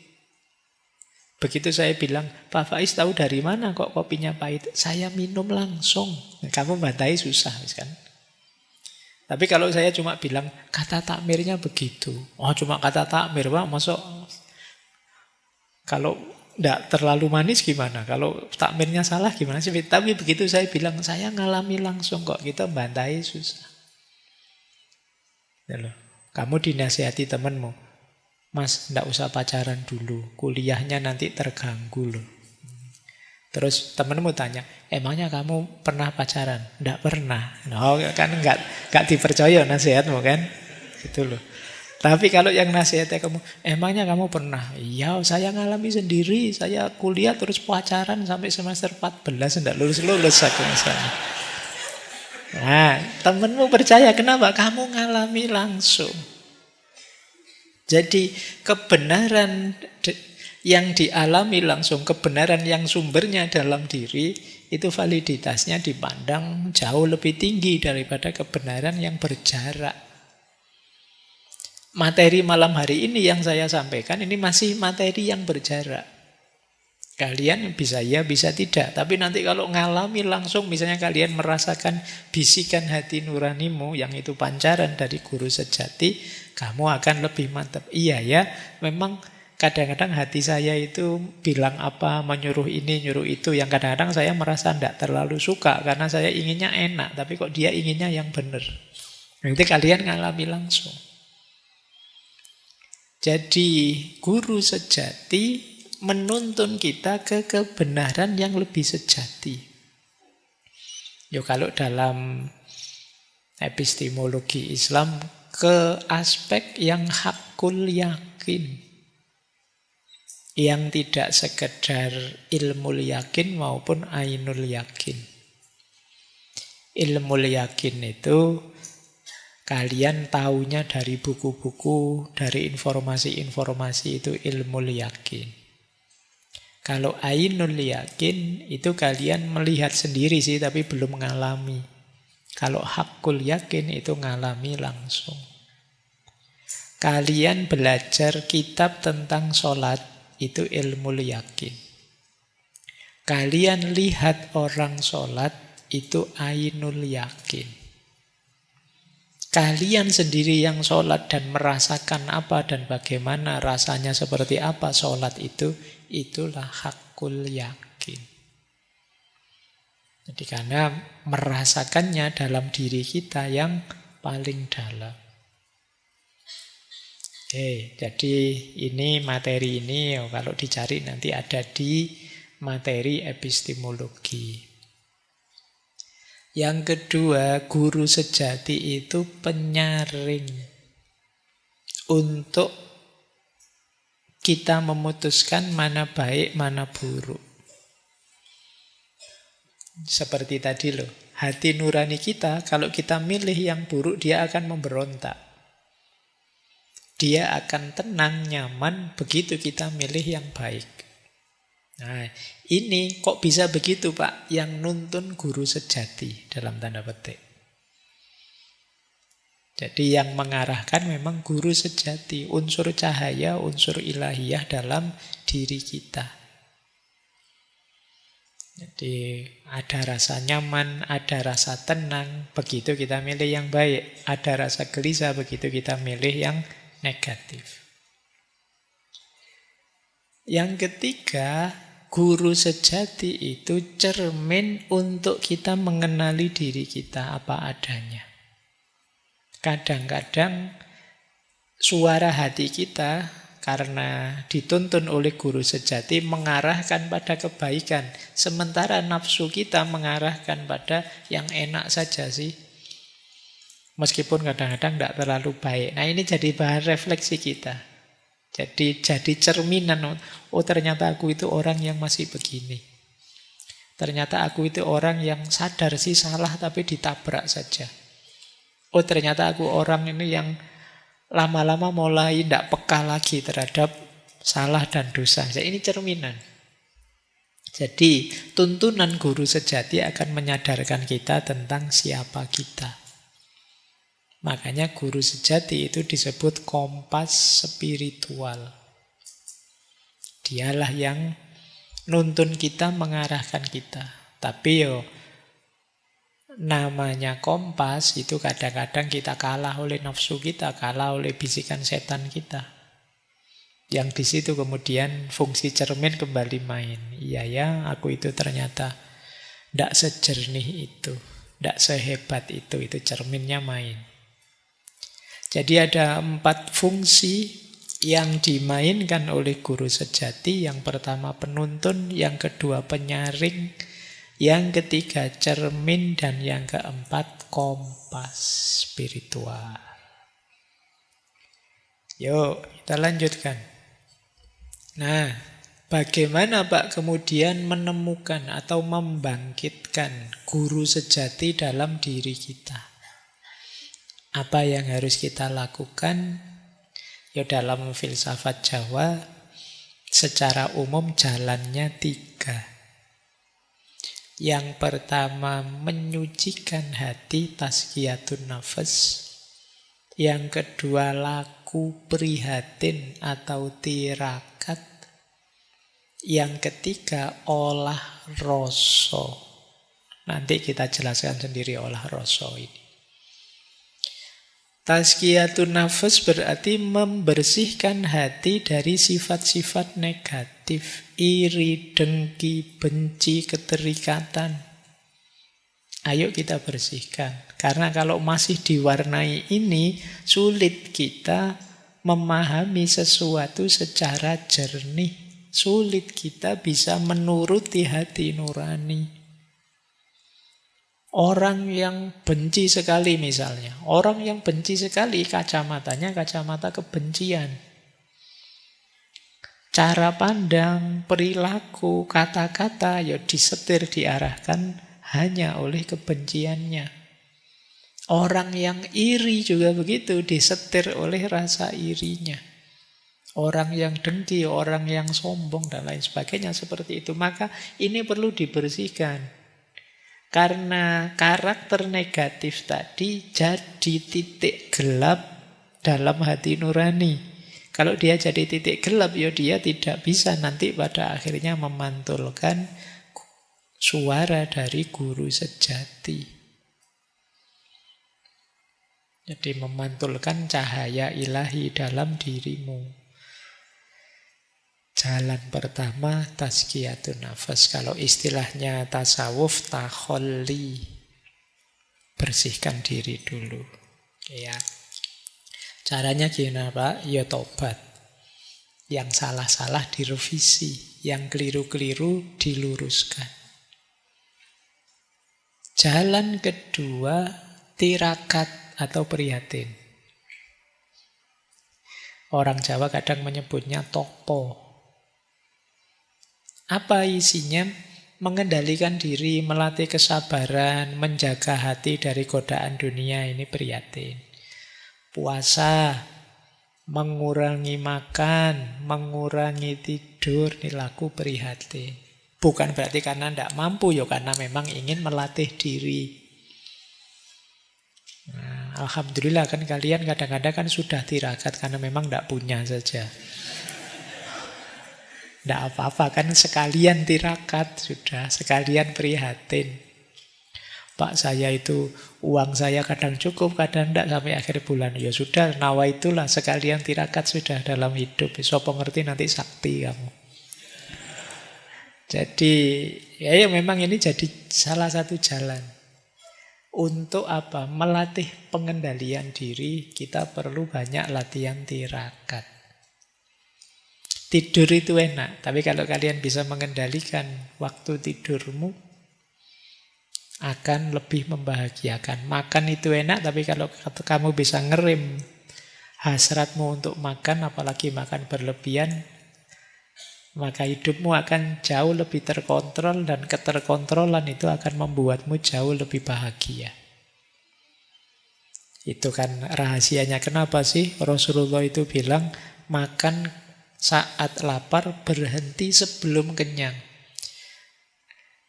Begitu saya bilang, Pak Faiz tahu dari mana kok kopinya pahit? Saya minum langsung. Kamu bantai susah, kan? Tapi kalau saya cuma bilang, kata takmirnya begitu. Oh, cuma kata takmir, Pak. Masuk. Kalau tidak terlalu manis gimana? Kalau takmirnya salah gimana sih? Tapi begitu saya bilang, saya ngalami langsung kok. Kita bantai susah. Kamu dinasihati temanmu. Mas, tidak usah pacaran dulu. Kuliahnya nanti terganggu loh. Terus temenmu tanya, emangnya kamu pernah pacaran? Tidak pernah. No, kan nggak dipercaya nasihatmu kan? Gitu loh. Tapi kalau yang nasihatnya kamu, emangnya kamu pernah? Iya, saya ngalami sendiri. Saya kuliah terus pacaran sampai semester 14. Tidak lulus-lulus aku misalnya. Nah, temenmu percaya. Kenapa? Kamu ngalami langsung. Jadi kebenaran yang dialami langsung, kebenaran yang sumbernya dalam diri, itu validitasnya dipandang jauh lebih tinggi daripada kebenaran yang berjarak. Materi malam hari ini yang saya sampaikan, ini masih materi yang berjarak. Kalian bisa ya, bisa tidak. Tapi nanti kalau ngalami langsung, misalnya kalian merasakan bisikan hati nuranimu, yang itu pancaran dari guru sejati, kamu akan lebih mantap. Iya ya, memang kadang-kadang hati saya itu bilang apa, menyuruh ini, nyuruh itu, yang kadang-kadang saya merasa tidak terlalu suka karena saya inginnya enak, tapi kok dia inginnya yang benar. Nanti kalian ngalami langsung. Jadi guru sejati menuntun kita ke kebenaran yang lebih sejati. Yo, kalau dalam epistemologi Islam, ke aspek yang hakul yakin, yang tidak sekedar ilmu yakin maupun ainul yakin. Ilmu yakin itu kalian taunya dari buku-buku, dari informasi-informasi, itu ilmu yakin. Kalau ainul yakin itu kalian melihat sendiri sih, tapi belum mengalami. Kalau hakul yakin itu ngalami langsung. Kalian belajar kitab tentang sholat, itu ilmu yakin. Kalian lihat orang sholat, itu ainul yakin. Kalian sendiri yang sholat dan merasakan apa dan bagaimana rasanya seperti apa sholat itu, itulah hakul yakin. Jadi karena merasakannya dalam diri kita yang paling dalam. Jadi ini materi ini kalau dicari nanti ada di materi epistemologi. Yang kedua, guru sejati itu penyaring untuk kita memutuskan mana baik, mana buruk. Seperti tadi loh, hati nurani kita kalau kita milih yang buruk, dia akan memberontak. Dia akan tenang, nyaman begitu kita milih yang baik. Nah, ini kok bisa begitu Pak? Yang nuntun guru sejati dalam tanda petik. Jadi yang mengarahkan memang guru sejati, unsur cahaya, unsur ilahiyah dalam diri kita. Jadi ada rasa nyaman, ada rasa tenang, begitu kita milih yang baik. Ada rasa gelisah, begitu kita milih yang negatif. Yang ketiga, guru sejati itu cermin untuk kita mengenali diri kita apa adanya. Kadang-kadang suara hati kita karena dituntun oleh guru sejati mengarahkan pada kebaikan, sementara nafsu kita mengarahkan pada yang enak saja sih. Meskipun kadang-kadang tidak terlalu baik. Nah, ini jadi bahan refleksi kita. Jadi cerminan, oh ternyata aku itu orang yang masih begini. Ternyata aku itu orang yang sadar sih salah tapi ditabrak saja. Oh ternyata aku orang ini yang lama-lama mulai tidak peka lagi terhadap salah dan dosa. Jadi ini cerminan. Jadi tuntunan guru sejati akan menyadarkan kita tentang siapa kita. Makanya guru sejati itu disebut kompas spiritual. Dialah yang nuntun kita, mengarahkan kita. Tapi namanya kompas itu kadang-kadang kita kalah oleh nafsu kita, kalah oleh bisikan setan kita. Yang di situ kemudian fungsi cermin kembali main. Iya ya, aku itu ternyata tidak sejernih itu, tidak sehebat itu cerminnya main. Jadi ada 4 fungsi yang dimainkan oleh guru sejati. Yang pertama penuntun, yang kedua penyaring, yang ketiga cermin, dan yang keempat kompas spiritual. Yuk, kita lanjutkan. Nah, bagaimana Pak kemudian menemukan atau membangkitkan guru sejati dalam diri kita? Apa yang harus kita lakukan? Ya dalam filsafat Jawa secara umum jalannya 3. Yang pertama menyucikan hati, tazkiyatun nafas. Yang kedua laku prihatin atau tirakat. Yang ketiga olah rasa. Nanti kita jelaskan sendiri olah rasa ini. Tazkiyatun nafas berarti membersihkan hati dari sifat-sifat negatif, iri, dengki, benci, keterikatan. Ayo kita bersihkan. Karena kalau masih diwarnai ini, sulit kita memahami sesuatu secara jernih. Sulit kita bisa menuruti hati nurani. Orang yang benci sekali misalnya. Orang yang benci sekali kacamatanya kacamata kebencian. Cara pandang, perilaku, kata-kata ya disetir, diarahkan hanya oleh kebenciannya. Orang yang iri juga begitu, disetir oleh rasa irinya. Orang yang dengki, orang yang sombong, dan lain sebagainya seperti itu. Maka ini perlu dibersihkan. Karena karakter negatif tadi jadi titik gelap dalam hati nurani. Kalau dia jadi titik gelap, ya dia tidak bisa nanti pada akhirnya memantulkan suara dari guru sejati. Jadi memantulkan cahaya ilahi dalam dirimu. Jalan pertama tazkiyatun nafas. Kalau istilahnya tasawuf, takholli. Bersihkan diri dulu. Ya. Caranya gimana Pak? Ya tobat. Yang salah-salah direvisi, yang keliru-keliru diluruskan. Jalan kedua, tirakat atau prihatin. Orang Jawa kadang menyebutnya topo. Apa isinya? Mengendalikan diri, melatih kesabaran, menjaga hati dari godaan dunia, ini prihatin. Puasa, mengurangi makan, mengurangi tidur, ini laku prihatin. Bukan berarti karena tidak mampu, ya karena memang ingin melatih diri. Nah, alhamdulillah kan kalian kadang-kadang kan sudah tirakat karena memang tidak punya saja. Tidak apa-apa kan sekalian tirakat sudah, sekalian prihatin. Pak saya itu uang saya kadang cukup, kadang tidak sampai akhir bulan. Ya sudah, nawa itulah sekalian tirakat sudah dalam hidup. Sopo ngerti nanti sakti kamu. Jadi ya memang ini jadi salah satu jalan. Untuk apa? Melatih pengendalian diri, kita perlu banyak latihan tirakat. Tidur itu enak, tapi kalau kalian bisa mengendalikan waktu tidurmu, akan lebih membahagiakan. Makan itu enak, tapi kalau kamu bisa ngerem hasratmu untuk makan, apalagi makan berlebihan, maka hidupmu akan jauh lebih terkontrol, dan keterkontrolan itu akan membuatmu jauh lebih bahagia. Itu kan rahasianya. Kenapa sih Rasulullah itu bilang makan saat lapar, berhenti sebelum kenyang.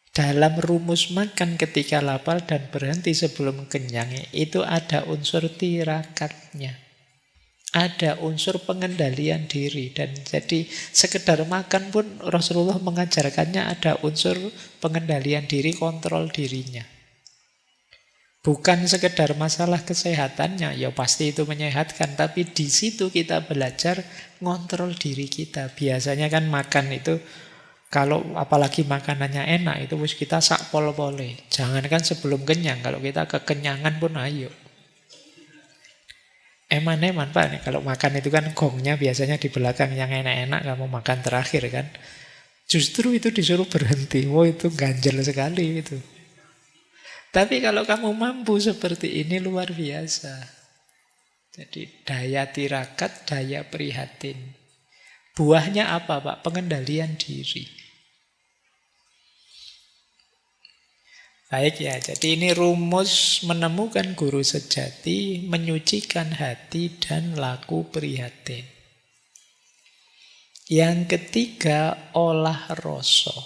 Dalam rumus makan ketika lapar dan berhenti sebelum kenyang, itu ada unsur tirakatnya. Ada unsur pengendalian diri. Dan jadi sekedar makan pun Rasulullah mengajarkannya ada unsur pengendalian diri, kontrol dirinya. Bukan sekedar masalah kesehatannya, ya pasti itu menyehatkan, tapi di situ kita belajar ngontrol diri kita. Biasanya kan makan itu, kalau apalagi makanannya enak, itu kita sak pol-pole. Jangankan sebelum kenyang, kalau kita kekenyangan pun ayo. Eman-eman Pak, nih, kalau makan itu kan gongnya biasanya di belakang, yang enak-enak kamu makan terakhir kan. Justru itu disuruh berhenti. Wah itu ganjel sekali itu. Tapi kalau kamu mampu seperti ini luar biasa. Jadi daya tirakat, daya prihatin. Buahnya apa Pak? Pengendalian diri. Baik ya, jadi ini rumus menemukan guru sejati, menyucikan hati dan laku prihatin. Yang ketiga, olah rasa.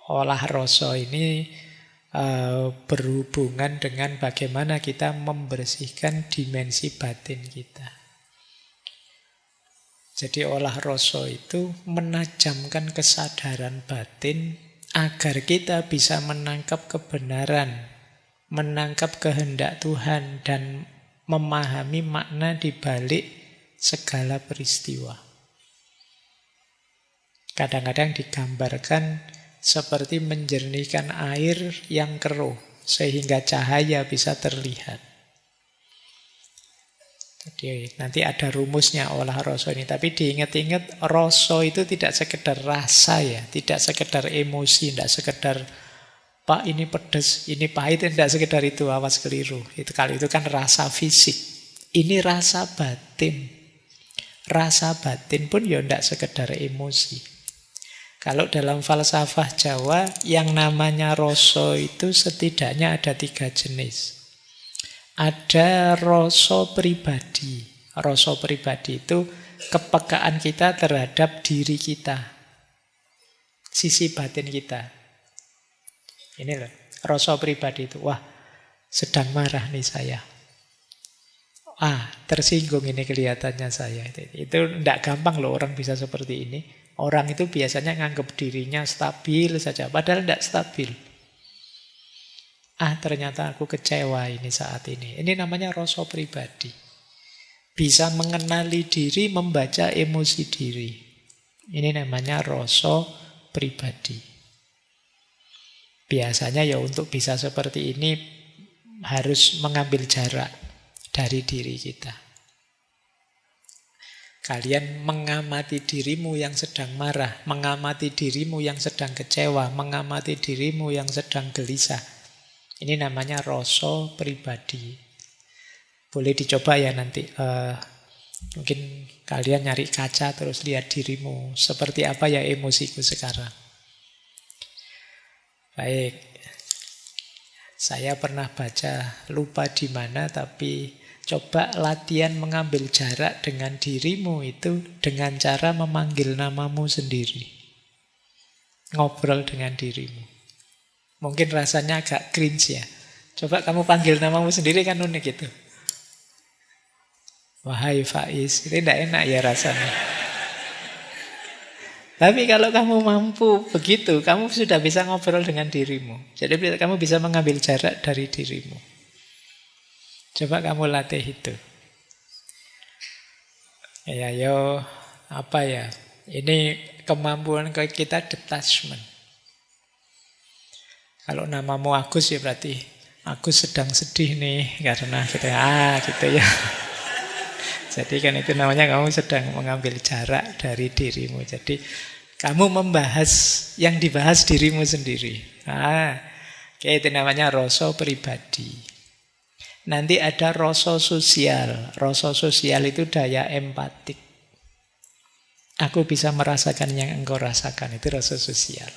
Olah rasa ini berhubungan dengan bagaimana kita membersihkan dimensi batin kita. Jadi olah rasa itu menajamkan kesadaran batin agar kita bisa menangkap kebenaran, menangkap kehendak Tuhan, dan memahami makna di balik segala peristiwa. Kadang-kadang digambarkan seperti menjernihkan air yang keruh, sehingga cahaya bisa terlihat. Jadi nanti ada rumusnya olah rasa ini. Tapi diingat-ingat, rasa itu tidak sekedar rasa ya, tidak sekedar emosi, tidak sekedar Pak ini pedas, ini pahit, tidak sekedar itu, awas keliru. Kalau itu kan rasa fisik. Ini rasa batin. Rasa batin pun ya tidak sekedar emosi. Kalau dalam falsafah Jawa, yang namanya rasa itu setidaknya ada 3 jenis. Ada rasa pribadi. Rasa pribadi itu kepekaan kita terhadap diri kita. Sisi batin kita. Ini loh, rasa pribadi itu. Wah, sedang marah nih saya. Tersinggung ini kelihatannya saya. Itu tidak gampang loh orang bisa seperti ini. Orang itu biasanya nganggap dirinya stabil saja, padahal tidak stabil. Ternyata aku kecewa ini saat ini. Ini namanya rasa pribadi. Bisa mengenali diri, membaca emosi diri. Ini namanya rasa pribadi. Biasanya ya untuk bisa seperti ini harus mengambil jarak dari diri kita. Kalian mengamati dirimu yang sedang marah, mengamati dirimu yang sedang kecewa, mengamati dirimu yang sedang gelisah. Ini namanya rasa pribadi. Boleh dicoba ya nanti. Mungkin kalian nyari kaca terus lihat dirimu. Seperti apa ya emosiku sekarang. Baik. Saya pernah baca, lupa di mana, tapi coba latihan mengambil jarak dengan dirimu itu dengan cara memanggil namamu sendiri. Ngobrol dengan dirimu. Mungkin rasanya agak cringe ya. Coba kamu panggil namamu sendiri, kan unik itu. Wahai Faiz, itu tidak enak ya rasanya. Tapi kalau kamu mampu begitu, kamu sudah bisa ngobrol dengan dirimu. Jadi kamu bisa mengambil jarak dari dirimu. Coba kamu latih itu. Ya, apa ya? Ini kemampuan kita detachment. Kalau namamu Agus ya berarti Agus sedang sedih nih karena gitu ya. Jadi kan itu namanya kamu sedang mengambil jarak dari dirimu. Jadi kamu membahas yang dibahas dirimu sendiri. Oke, itu namanya rasa pribadi. Nanti ada rasa sosial. Rasa sosial itu daya empatik. Aku bisa merasakan yang engkau rasakan. Itu rasa sosial.